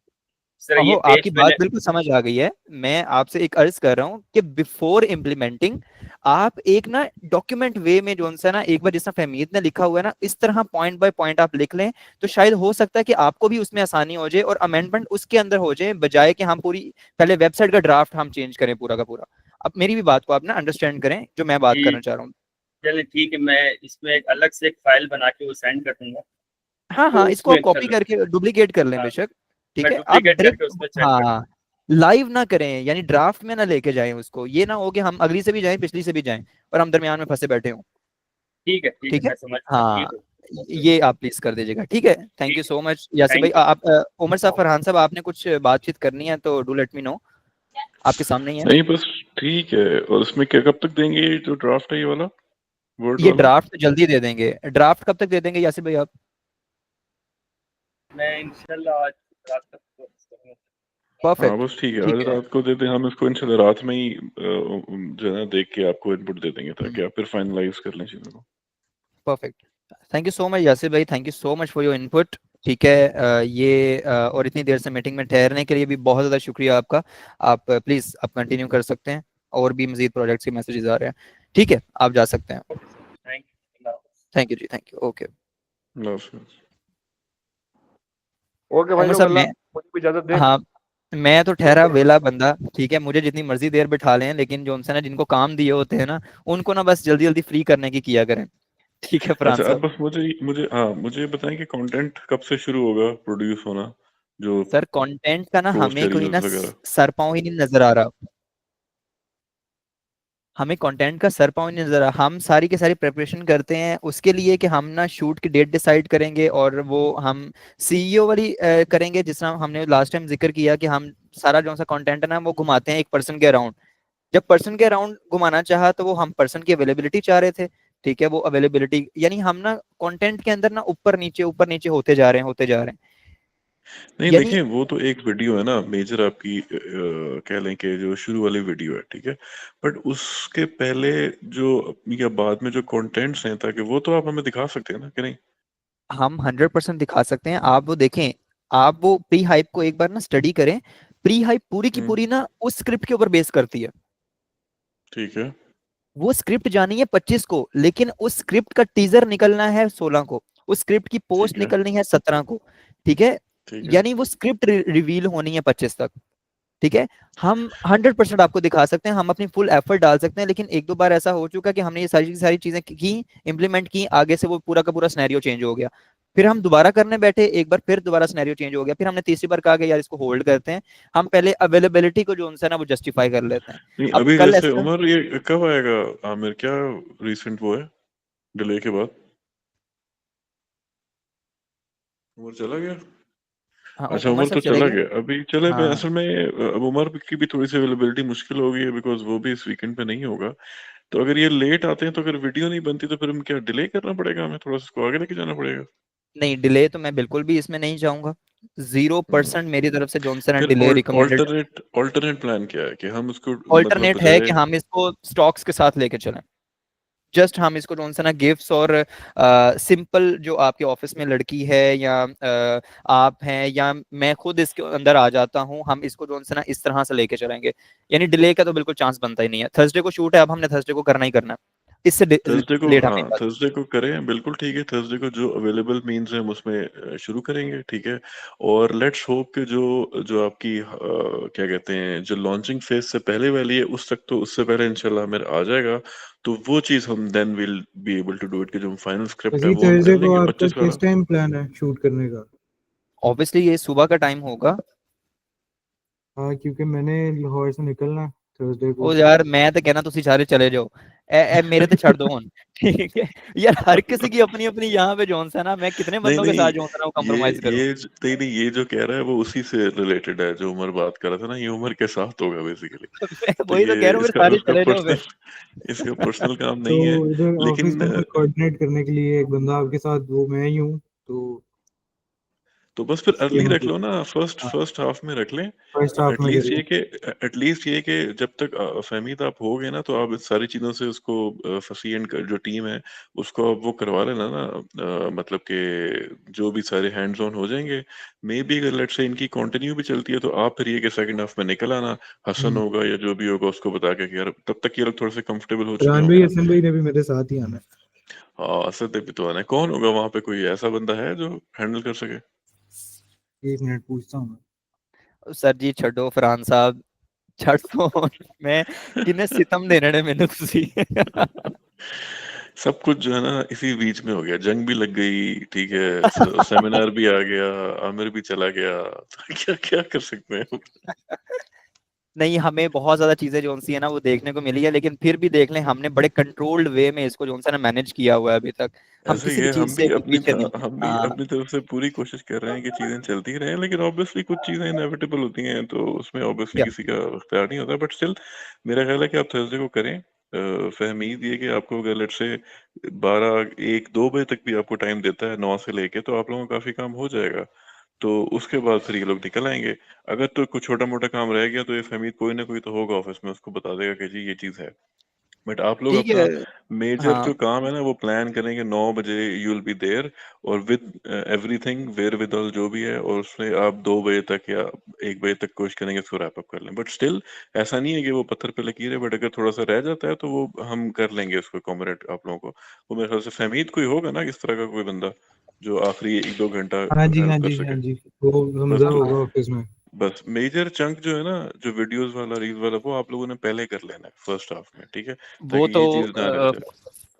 इस तरह ये अहो पेज आपकी मैंने बात बिल्कुल समझ आ गई है। मैं आपसे एक अर्ज कर रहा हूँ कि बिफोर इम्प्लीमेंटिंग आप एक ना डॉक्यूमेंट वे में जो सा ना एक बार जिस फहमीद ने लिखा हुआ है ना इस तरह पॉइंट बाय पॉइंट आप लिख लें, तो शायद हो सकता है कि आपको भी उसमें आसानी हो जाए और अमेंडमेंट उसके अंदर हो जाए, बजाय कि हम पूरी पहले वेबसाइट का ड्राफ्ट हम चेंज करें पूरा का पूरा। अब मेरी भी बात को आप ना अंडरस्टैंड करें जो मैं बात कि करना चाह रहा हूँ। चलिए ठीक है, मैं इसमें एक अलग से एक फाइल बना के वो सेंड कर दूंगा। हाँ तो हाँ, इसको उसमें आप कॉपी इंशाल्लाह करके डुप्लीकेट कर लें हाँ, बेशक। मैं ठीक है, आप डुप्लीकेट करके डायरेक्ट उसमें सेंड कर हाँ लाइव ना करें, यानी ड्राफ्ट में ना लेके जाएं उसको। ये ना हो कि हम अगली से भी जाएं पिछली से भी जाएं और हम दरमियान में फंसे बैठे हों। ठीक है, ठीक है, मैं समझ गया, हाँ ठीक है, ओके ये आप प्लीज कर दीजिएगा। ठीक है, थैंक यू ठीक है, सो मच यासिर भाई। Thank you. आप उमर साहब, फरहान साहब, आपने कुछ बातचीत करनी है तो डू लेट मी नो, आपके सामने ही है। नहीं बस ठीक है। और इसमें क्या कब तक देंगे ये जो ड्राफ्ट है ये वाला वर्ड ये वाला? ड्राफ्ट जल्दी दे देंगे। ड्राफ्ट कब तक दे देंगे यासिर भाई आप? मैं इंशाल्लाह आज रात तक कोशिश करूंगा। हाँ परफेक्ट, बस ठीक है, ठीक आज है, रात को दे दें। हम इसको इंशाल्लाह रात में ही जो है ना देख के आपको इनपुट दे देंगे ताकि आप फिर फाइनलाइज कर लें चीज़ों को। Perfect. Thank you so much Yasir भाई, thank you so much for your input. ठीक है, और इतनी देर से मीटिंग में ठहरने के लिए भी बहुत ज़्यादा शुक्रिया आपका। आप प्लीज़ आप कंटिन्यू कर सकते हैं, और भी मजीद प्रोजेक्ट्स के मैसेजेस आ रहे हैं। ठीक है, आप जा सकते हैं। Thank you. Thank you ji, thank you, okay. अल्लाह हाफ़िज़। ओके भाई उमर लोग साहब अल्लाह मैं, मुझे भी इजाजत दे। हाँ मैं तो ठहरा वेला बंदा। ठीक है, मुझे जितनी मर्जी देर बिठा लें, लेकिन जो उनसे ना जिनको काम दिए होते हैं ना उनको ना बस जल्दी जल्दी फ्री करने की किया करें। ठीक है फरहान अच्छा अब साहब। बस मुझे मुझे हाँ मुझे बताएं कि कंटेंट कब से शुरू होगा प्रोड्यूस होना, जो सर कंटेंट का ना पोस्ट हमें या कोई रील्स ना वगैरह? सर पाँव ही नहीं नजर आ रहा। हमें कंटेंट का सर पाँव नहीं नजर आ रहा। हम सारी की सारी प्रिपरेशन करते हैं उसके लिए कि हम ना शूट की डेट डिसाइड करेंगे और वो हम सीईओ वाली करेंगे, जिस तरह हमने लास्ट टाइम जिक्र किया कि हम सारा जो सा कंटेंट है ना वो घुमाते हैं एक पर्सन के अराउंड। जब पर्सन के अराउंड घुमाना चाहा तो वो हम पर्सन की अवेलेबिलिटी चाह रहे थे। ठीक है, वो अवेलेबिलिटी यानी हम ना कंटेंट के अंदर ना ऊपर नीचे होते जा रहे हैं, होते जा रहे हैं। नहीं यानी देखें, वो तो एक वीडियो है ना मेजर आपकी, कह लें कि जो शुरू वाली वीडियो है ठीक है, बट उसके पहले जो या बाद में जो कंटेंट्स हैं ताकि वो तो आप हमें दिखा सकते हैं ना कि नहीं? हम 100% दिखा सकते हैं। आप वो देखें, आप वो प्री हाइप को एक बार ना स्टडी करें। प्री हाइप पूरी की हम्म, पूरी ना उस स्क्रिप्ट के ऊपर बेस करती है। ठीक है वो स्क्रिप्ट जानी है 25 को, लेकिन उस स्क्रिप्ट का टीजर निकलना है 16 को, उस स्क्रिप्ट की पोस्ट ठीक है निकलनी है 17 को। ठीक है, ठीक है। यानी वो स्क्रिप्ट रिवील होनी है 25 तक। ठीक है, हम 100% आपको दिखा सकते हैं, हम अपनी फुल एफर्ट डाल सकते हैं, लेकिन एक दो बार ऐसा हो चुका कि हमने ये सारी सारी चीजें की, इंप्लीमेंट की, आगे से वो पूरा का पूरा सिनेरियो चेंज हो गया। फिर हम दोबारा करने बैठे एक बार, फिर दोबारा सिनेरियो चेंज हो गया, फिर हमने तीसरी बार कहा कि यार इसको होल्ड करते हैं, हम पहले अवेलेबिलिटी को जो उनसे ना वो जस्टिफाई कर लेते हैं। नहीं अब अभी कल वैसे ऐसा, उमर ये कब आएगा? आमिर क्या रिसेंट वो है डिले के बाद? उमर चला गया? हाँ अच्छा उमर उमर साहब तो चले चला गए। गया अभी। चले मैं हाँ असल में अब उमर की भी थोड़ी सी अवेलेबिलिटी मुश्किल हो गई है बिकॉज वो भी इस वीकेंड पे नहीं होगा। तो अगर ये लेट आते हैं तो अगर वीडियो नहीं बनती तो फिर हम क्या डिले करना पड़ेगा, हमें थोड़ा सा इसको आगे लेके जाना पड़ेगा। नहीं, डिले तो मैं बिल्कुल भी इसमें नहीं चाहूंगा। 0% मेरी तरफ से जॉनसन एंड फिर डिले रिकमेंडेड। ऑल्टरनेट प्लान क्या है कि हम उसको मतलब ऑल्टरनेट है बजाय कि हम इसको स्टॉक्स के साथ लेके चलें। जस्ट हम इसको जॉनसन ना गिफ्ट्स और सिंपल जो आपके ऑफिस में लड़की है या आप हैं या मैं खुद इसके अंदर आ जाता हूं, हम इसको जॉनसन ना इस तरह से लेके चलेंगे। यानी डिले का तो बिल्कुल चांस बनता ही नहीं है। थर्सडे को शूट है, अब हमने थर्सडे को करना ही करना है। इससे थर्सडे को, लेट हमें हाँ बस। थर्सडे को करें, बिल्कुल ठीक है। थर्सडे को जो अवेलेबल मीन्स है हम उसमें शुरू करेंगे, ठीक है। और लेट्स होप कि जो जो आपकी क्या कहते हैं, जो लॉन्चिंग फेज से पहले वाली है उस तक तो उससे पहले इंशाल्लाह मेरा आ जाएगा। तो वो चीज हम then will be able to do it कि जो फाइनल स्क्रिप्ट है वैसे वो हम कर थर्सडे को लेंगे आपका 25 वाला। किस टाइम प्लान है शूट करने का? ऑब्वियसली ये सुबह का टाइम होगा। हाँ, क्योंकि मैंने लाहौर से निकलना है थर्सडे को। ओ यार, मैं तो कहना तुसी सारे चले जाओ। मेरे तो छड़ दो हुन। ठीक है यार, हर किसी की अपनी अपनी यहाँ पे जॉनसन है ना, मैं कितने नहीं बंदों के नहीं, साथ जॉनसन को कंप्रोमाइज करूं। नहीं नहीं, ये जो कह रहा है वो उसी से रिलेटेड है जो उमर बात कर रहा था ना, ये उमर के साथ होगा बेसिकली। मैं तो वही तो कह ये रहा हूँ, फिर इसका सारे उसका चले जाओ फिर। पर्सनल इसका पर्सनल काम तो नहीं है। इधर ऑफिस लेकिन में कोई कोऑर्डिनेट करने के लिए एक बंदा आपके साथ, वो मैं ही हूँ, तो तो बस फिर इसलिए अर्ली रख मतलब। लो ना, फर्स्ट हाँ, फर्स्ट हाफ में रख लें। फर्स्ट तो हाफ में एटलीस्ट करें। ये कि जब तक फहमीद आप हो गए ना, तो आप इस सारी चीज़ों से उसको फसी एंड जो टीम है उसको आप वो करवा लेना ना, मतलब कि जो भी सारे हैंड्स ऑन हो जाएंगे। मे बी अगर लेट्स से इनकी कंटिन्यू भी चलती है तो आप फिर ये कि सेकंड हाफ में निकल आना, हसन हम्म। होगा या जो भी होगा उसको बता के कि यार तब तक ये लोग थोड़े से कंफर्टेबल हो चुके फरहान होंगे भाई, ना। हसन भाई ने भी मेरे साथ ही आना है। हाँ, असद भी तो आना है। कौन होगा वहां पे, कोई ऐसा बंदा है जो हैंडल कर सके? 1 मिनट पूछता हूँ मैं। सर जी छड्डो फरहान साहब, छड़ दो। मैं किन्ने सितम देने ने मैंने तुसी। सब कुछ जो है ना इसी बीच में हो गया, जंग भी लग गई, ठीक है, सेमिनार भी आ गया, आमिर भी चला गया, तो क्या क्या कर सकते हैं। नहीं, हमें बहुत ज्यादा चीजें जो सी है ना वो देखने को मिली है, लेकिन फिर भी देख लें, हमने बड़े कंट्रोल्ड वे में इसको जो सा ना मैनेज किया हुआ है अभी तक। हम ऐसे ही किसी भी है, चीज से पीछे नहीं। हम भी हाँ। अपनी तरफ से पूरी कोशिश कर रहे हैं कि चीजें चलती रहें, लेकिन ऑब्वियसली कुछ चीजें इनएविटेबल होती हैं तो उसमें ऑब्वियसली या किसी का इख्तियार नहीं होता, बट स्टिल मेरा ख्याल है कि आप थर्सडे को करें। फहमीद ये कि आपको अगर लेट से 12 1 2 बजे तक भी आपको टाइम देता है 9 से लेके, तो आप लोगों का काफी काम हो जाएगा। तो उसके बाद फिर ये लोग निकल आएंगे। अगर तो कुछ छोटा मोटा काम रह गया तो ये फहमीद कोई ना कोई तो होगा ऑफिस में, उसको बता देगा कि जी ये चीज है। बट आप लोग ठीक है। अपना मेजर हाँ जो काम है ना वो प्लान करेंगे, 9 बजे यू विल बी देयर, और with everything where with all जो भी है, और उसमें आप 2 बजे तक या 1 बजे तक कोशिश करेंगे उसको रैप अप कर लें। बट स्टिल ऐसा नहीं है कि वो पत्थर पे लकीर है, बट अगर थोड़ा सा रह जाता है तो वो हम कर लेंगे उसको अकोमोडेट आप लोगों को। वो मेरे ख्याल से फहमीद कोई होगा ना इस तरह का कोई बंदा जो आखिरी 1 2 घंटा हाँ जी, हाँ हेल्प कर जी, हाँ सके। जी। वो बस हमजा तो होगा ऑफिस में। बस मेजर चंक जो है ना, जो वीडियोस वाला रील वाला, वो आप लोगों ने पहले कर लेना है फर्स्ट हाफ में, ठीक है, वो ताकि तो ये चीज ना रह जाए।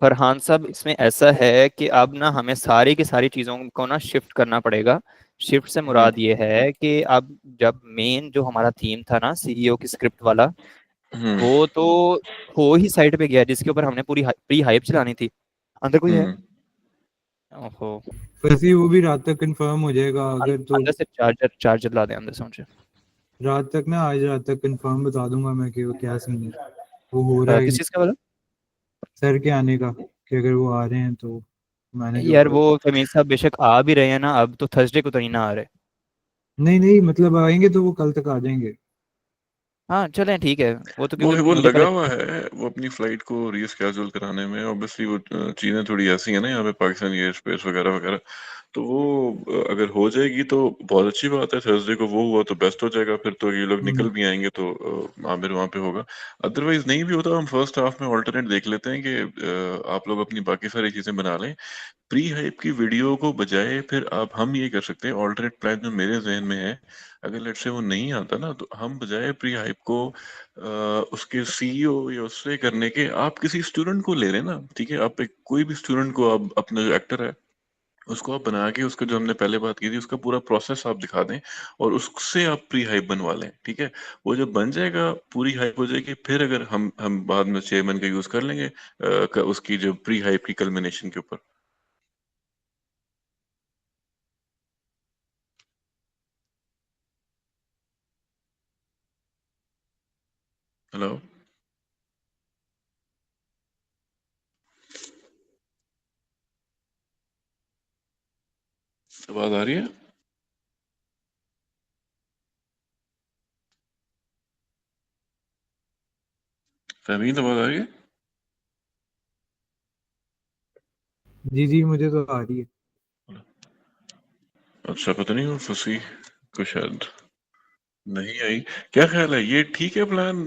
फरहान साहब, इसमें ऐसा है कि अब ना हमें सारी की सारी चीज़ों को ना शिफ्ट करना पड़ेगा। शिफ्ट से हम्म मुराद ये है कि अब जब मेन जो हमारा थीम था ना सीईओ की स्क्रिप्ट वाला, हम्म वो तो हो ही साइड पे गया, जिसके ऊपर हमने पूरी प्री हाइप चलानी थी। अंदर कोई है? हम्म ओहो। वैसे वो भी रात तक कंफर्म हो जाएगा अगर तो। अंदर से चार्जर चार्जर ला दे अंदर से मुझे। रात तक ना, आज रात तक कंफर्म बता दूंगा मैं कि वो क्या सीन है, वो हो रहा है कि किस नहीं। चीज़ का बोला? सर के आने का, कि अगर वो आ रहे हैं तो मैनेज यार होगा। वो फमीद साहब बेशक आ भी रहे हैं ना, अब तो थर्सडे को तो नहीं ना आ रहे। नहीं नहीं, मतलब आएंगे तो वो कल तक आ जाएंगे। हाँ चलें, ठीक है। वो तो क्योंकि वो मुझे लगा पता हुआ है, वो अपनी फ्लाइट को रीस्केड्यूल कराने में। ऑब्वियसली वो चीजें थोड़ी ऐसी है ना यहाँ पे, पाकिस्तान एयर स्पेस वगैरह वगैरह। तो वो अगर हो जाएगी तो बहुत अच्छी बात है, थर्सडे को वो हुआ तो बेस्ट हो जाएगा, फिर तो ये लोग निकल हम्म। भी आएंगे तो आमिर वहाँ पे होगा। अदरवाइज नहीं भी होता, हम फर्स्ट हाफ में ऑल्टरनेट देख लेते हैं कि आप लोग अपनी बाकी सारी चीजें बना लें। प्री हाइप की वीडियो को बजाय फिर आप हम ये कर सकते हैं, ऑल्टरनेट प्लान जो मेरे जहन में है, अगर लेट से वो नहीं आता ना, तो हम बजाय प्री हाइप को उसके सीईओ या उससे करने के, आप किसी स्टूडेंट को ले लें ना, ठीक है, आप एक कोई भी स्टूडेंट को, आप अपना जो एक्टर है उसको आप बना के, उसका जो हमने पहले बात की थी उसका पूरा प्रोसेस आप दिखा दें, और उससे आप प्री हाइप बनवा लें, ठीक है। वो जब बन जाएगा, पूरी हाइप हो जाएगी, फिर अगर हम बाद में चेयरमैन का यूज कर लेंगे उसकी जो प्री हाइप की कल्मिनेशन के ऊपर। हेलो। आवाज आ रही है? फहमीद, आवाज आ रही है? जी जी, मुझे तो आ रही है। अच्छा, पता नहीं, वो फंसी को शायद नहीं आई। क्या ख्याल है, ये ठीक है प्लान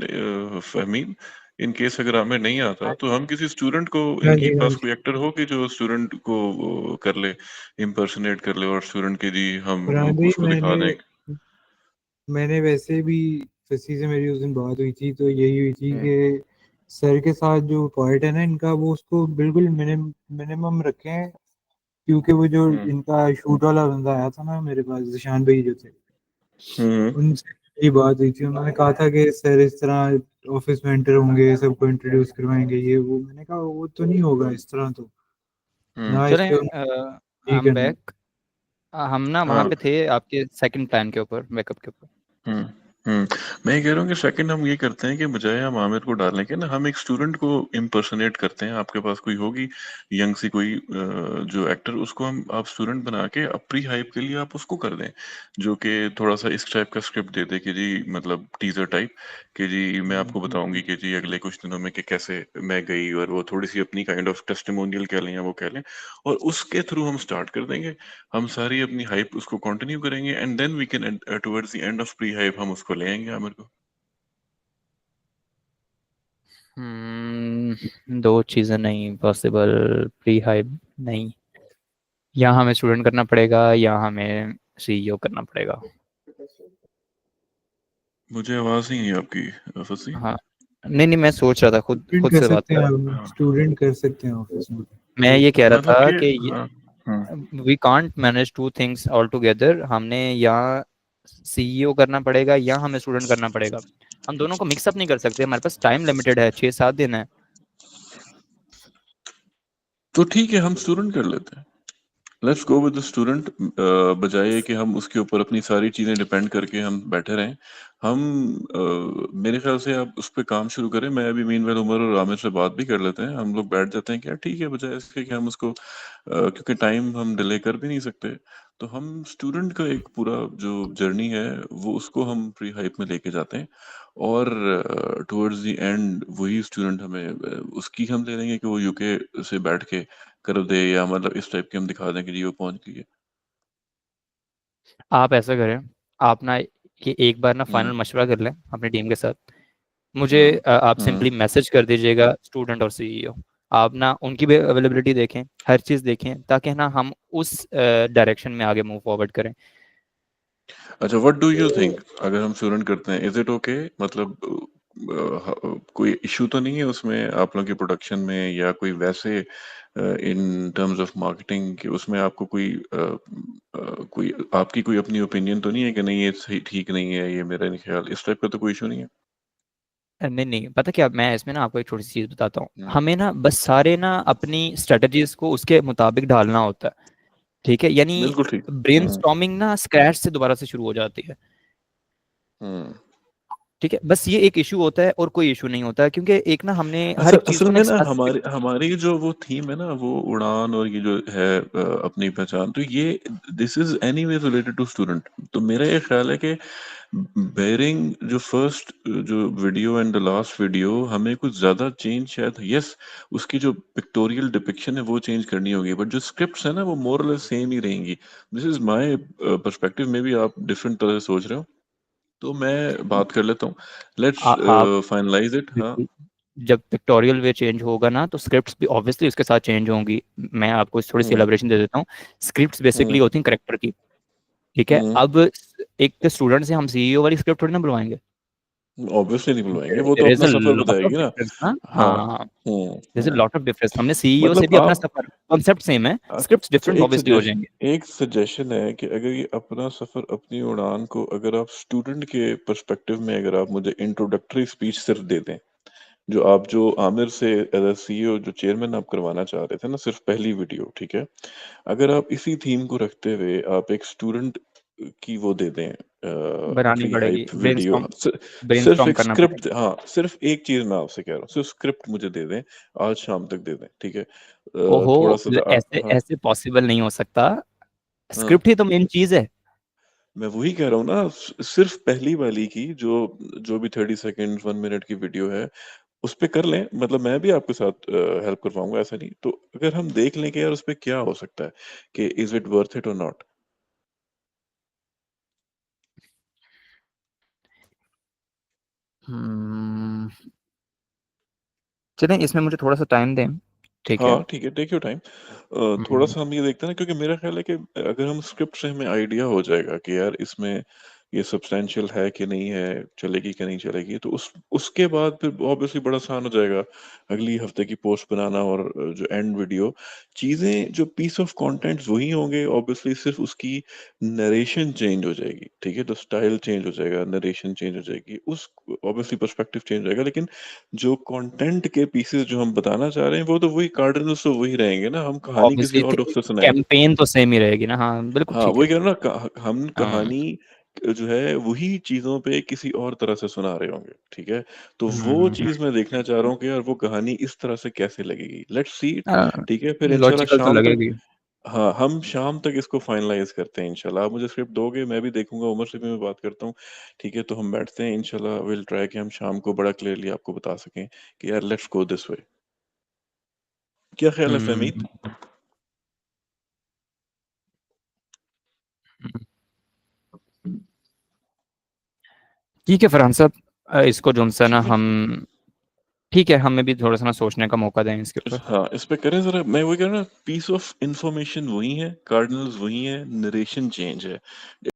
फहमीद? इन केस अगर हमें नहीं आता तो हम किसी स्टूडेंट को, हाँ इनके जी, हाँ पास जी। कोई एक्टर हो कि जो स्टूडेंट को वो कर ले, इम्पर्सनेट कर ले, और स्टूडेंट के जी हम फरहान भाई, उसको दिखा दें। मैंने वैसे भी फसी से मेरी उस दिन बात हुई थी, तो यही हुई थी हम्म कि सर के साथ जो पोइट है ना इनका, वो उसको बिल्कुल मिनिमम रखे हैं। क्योंकि वो जो हम्म इनका शूट वाला बंदा आया था ना मेरे पास, जिशान भाई जो थे, हम्म उनसे ये बात हुई थी। उन्होंने कहा था कि सर इस तरह ऑफिस में एंटर होंगे, सबको इंट्रोड्यूस करवाएंगे, ये वो। मैंने कहा वो तो नहीं होगा इस तरह, तो हम्म ना इस चलें, पे ये हम करना। बैक। हम ना वहाँ हाँ। पे थे आपके सेकंड प्लान के ऊपर, बैकअप के ऊपर। हुँ, हुँ। मैं ये कह रहा हूँ कि सेकंड हम ये करते हैं कि बजाय हम आमिर को डालने के ना, हम एक स्टूडेंट को इम्पर्सनेट करते हैं। आपके पास कोई होगी यंग सी कोई जो एक्टर, उसको हम आप स्टूडेंट बना के प्री हाइप के लिए आप उसको कर दें, जो कि थोड़ा-सा इस टाइप का स्क्रिप्ट दे दे कि जी, मतलब टीज़र टाइप, कि जी मैं आपको बताऊँगी कि जी अगले कुछ दिनों में कि कैसे मैं गई, और वो थोड़ी-सी अपनी काइंड ऑफ टेस्टिमोनियल कह लें या वो कह लें, और उसके थ्रू हम स्टार्ट कर देंगे। हम सारी अपनी हाइप उसको कंटिन्यू करेंगे, and then we can towards the end of pre hype हम उसको ले आएंगे आमिर को। दो चीज़ें नहीं पॉसिबल। प्री हाइप नहीं, या हमें स्टूडेंट करना पड़ेगा या हमें सीईओ करना पड़ेगा। मुझे आवाज नहीं आई आपकी फसी। हाँ, नहीं नहीं, मैं सोच रहा था, खुद स्टूडेंट खुद कर से बात सकते कर हैं, रहा हम हाँ स्टूडेंट कर सकते हैं ऑफिस में। था। मैं ये कह रहा मतलब था कि कि हाँ। Hmm we can't manage two things all together. हमने या सीईओ करना पड़ेगा या हमें स्टूडेंट करना पड़ेगा। हम दोनों को मिक्सअप नहीं कर सकते, हमारे पास टाइम लिमिटेड है, 6-7 दिन है। तो ठीक है, हम स्टूडेंट कर लेते हैं। Let's go with the student, बजाय कि हम उसके ऊपर अपनी सारी चीज़ें डिपेंड करके हम बैठे रहें। हम मेरे ख्याल से आप उस पे काम शुरू करें। मैं अभी मीनवेल उमर और आमिर से बात भी कर लेते हैं, हम लोग बैठ जाते हैं कि यार ठीक है, बजाय इसके कि हम उसको क्योंकि टाइम हम डिले कर भी नहीं सकते, तो हम स्टूडेंट का एक पूरा जो जर्नी है वो उसको हम प्री हाइप में लेके जाते हैं, और टुवर्ड्स द एंड वही स्टूडेंट हमें उसकी हम ले लेंगे कि वो यूके से बैठ के कर दे, या मतलब इस टाइप के हम दिखा दें कि जी वो पहुंच गई है। आप ऐसा करें, आप ना ये एक बार ना हम्म फाइनल मशवरा कर लें अपनी टीम के साथ। मुझे हम्म आप हम्म सिंपली मैसेज कर दीजिएगा, स्टूडेंट और सीईओ। आप ना उनकी भी अवेलेबिलिटी देखें, हर चीज़ देखें, ताकि ना हम उस डायरेक्शन में आगे मूव फॉरवर्ड करें। अच्छा, व्हाट डू यू थिंक, अगर हम स्टूडेंट करते हैं, इज इट ओके? मतलब कोई इशू तो नहीं है उसमें आप लोगों की प्रोडक्शन में, या कोई वैसे इन टर्म्स ऑफ मार्केटिंग कि उसमें आपको कोई आपकी कोई अपनी ओपिनियन तो नहीं है कि नहीं ये सही ठीक नहीं है, ये मेरा नहीं ख्याल, इस टाइप का तो कोई इशू नहीं है? नहीं नहीं, पता क्या, मैं इसमें ना आपको एक छोटी सी चीज़ बताता हूँ। हम्म हमें ना बस सारे ना अपनी स्ट्रेटजीज को उसके मुताबिक ढालना होता है। ठीक है, यानी बिल्कुल ठीक। ब्रेनस्टॉर्मिंग ना स्क्रैच से दोबारा से शुरू हो जाती है। हम्म ठीक है, बस ये एक इशू होता है और कोई इशू नहीं होता है, क्योंकि एक ना हमने हर असल एक चीज़ असल को ना में एक ना स्पेसिफिक। हमारी हमारी जो वो थीम है ना, वो उड़ान, और ये जो है अपनी पहचान, तो ये this is anyways related to student. तो मेरा ये ख्याल है कि बेरिंग जो फर्स्ट जो video and the last video, हमें कुछ ज्यादा चेंज शायद, यस, उसकी जो पिक्टोरियल डिपिक्शन है वो चेंज करनी होगी, बट जो स्क्रिप्ट्स है ना वो मोर लेस सेम ही रहेंगी। This is my perspective, may be आप डिफरेंट तरह से सोच रहे हो, तो मैं बात कर लेता हूँ। लेट्स आप फाइनलाइज इट। हाँ। बिल्कुल, जब पिक्टोरियल वे चेंज होगा ना, तो स्क्रिप्ट्स भी ऑब्वियसली उसके साथ चेंज होंगी। मैं आपको इस थोड़ी सी हम्म एलाबोरेशन दे देता हूँ। स्क्रिप्ट्स बेसिकली हम्म होती हैं करेक्टर की। ठीक है, हम्म अब एक स्टूडेंट से हम सीईओ वाली स्क्रिप्ट थोड़ी ना बुलवाएंगे। ऑब्वियसली नहीं बुलवाएंगे, वो तो देयर इज अपना अ सफर लॉट ऑफ बताएगी ना। डिफरेंस ना। हाँ। हाँ, there is a hmm. Lot of difference. हमने सीईओ से मतलब भी अपना आप सफर, कॉन्सेप्ट सेम है, स्क्रिप्ट्स अच्छा, डिफरेंट ऑब्वियसली हो जाएंगे। एक सजेशन है कि अगर ये अपना सफर अपनी उड़ान को अगर आप स्टूडेंट के पर्सपेक्टिव में, अगर आप मुझे इंट्रोडक्टरी स्पीच सिर्फ दे दें, जो आमिर से एज अ सीईओ जो चेयरमैन आप करवाना चाह रहे थे ना, सिर्फ पहली वीडियो, ठीक है, अगर आप इसी थीम को रखते हुए आप एक स्टूडेंट की वो दे दें बनानी प्री पड़ेगी, हाइप वीडियो, सिर्फ ब्रेनस्टॉर्म एक करना स्क्रिप्ट, पड़ेगा। हाँ सिर्फ एक चीज मैं आपसे कह रहा हूँ, सिर्फ स्क्रिप्ट मुझे दे दें, आज शाम तक दे दें, ठीक है, ओहो, थोड़ा सा ऐसे हाँ। ऐसे पॉसिबल नहीं हो सकता। स्क्रिप्ट ही तो मेन चीज है। मैं वही कह रहा हूँ ना, सिर्फ पहली वाली की जो जो भी 30 सेकंड 1 मिनट की वीडियो है उस पे कर लें, मतलब मैं भी आपके साथ हेल्प कर पाऊंगा, ऐसा नहीं। तो अगर हम देख लें कि यार उस पे क्या हो सकता है, कि इज इट वर्थ इट और नॉट। चलें, इसमें मुझे थोड़ा सा टाइम दें, ठीक है। हाँ ठीक है, टेक योर टाइम। थोड़ा सा हम ये देखते हैं ना, क्योंकि मेरा ख्याल है कि अगर हम स्क्रिप्ट से हमें आइडिया हो जाएगा कि यार इसमें ये सब्सटेंशियल है कि नहीं है, चलेगी कि नहीं चलेगी, तो उसके बाद फिर ऑब्वियसली बड़ा आसान हो जाएगा अगली हफ्ते की पोस्ट बनाना और जो एंड वीडियो चीजें, जो पीस ऑफ कंटेंट्स वही होंगे ऑब्वियसली, सिर्फ उसकी नरेशन चेंज हो जाएगी, ठीक है, तो स्टाइल चेंज हो जाएगा, नरेशन चेंज हो जाएगी, उस ऑब्वियसली पर्सपेक्टिव चेंज हो जाएगा, लेकिन जो कंटेंट के पीसेस जो हम बताना चाह रहे हैं वो तो वही, कार्डिनल्स तो वही रहेंगे ना, हम कहानी किसी ऑब्वियसली और रुख से सुनाएंगे। कैंपेन तो सेम ही रहेगी ना, हाँ बिल्कुल हाँ ठीक वही है। कह रहा हूं ना, हम हाँ। कहानी जो है वही चीजों पे किसी और तरह से सुना रहे होंगे, ठीक है, तो वो हम्म, चीज मैं देखना चाह रहा हूँ कि यार वो कहानी इस तरह से कैसे लगेगी, लेट्स सी इट। ठीक है, फिर इंशाल्लाह लॉजिकल तो शाम तक, लगेगी। हाँ हम शाम तक इसको फाइनलाइज करते हैं इंशाल्लाह। आप मुझे स्क्रिप्ट दोगे, मैं भी देखूंगा, उमर से भी मैं बात करता हूँ, ठीक है, तो हम बैठते हैं इंशाल्लाह, विल ट्राई कि हम शाम को बड़ा क्लियरली आपको बता सकें कि यार लेट्स गो दिस वे। क्या ख्याल है फहमीद? हम्म, ठीक है फरहान साहब, इसको जो सा ना ठीक है, हम, ठीक है, हमें भी थोड़ा सा ना सोचने का मौका दें इसके ऊपर। हाँ इस पे करें जरा। मैं वही कह रहा हूँ, पीस ऑफ इंफॉर्मेशन वही है, कार्डिनल्स वही है, नरेशन चेंज है।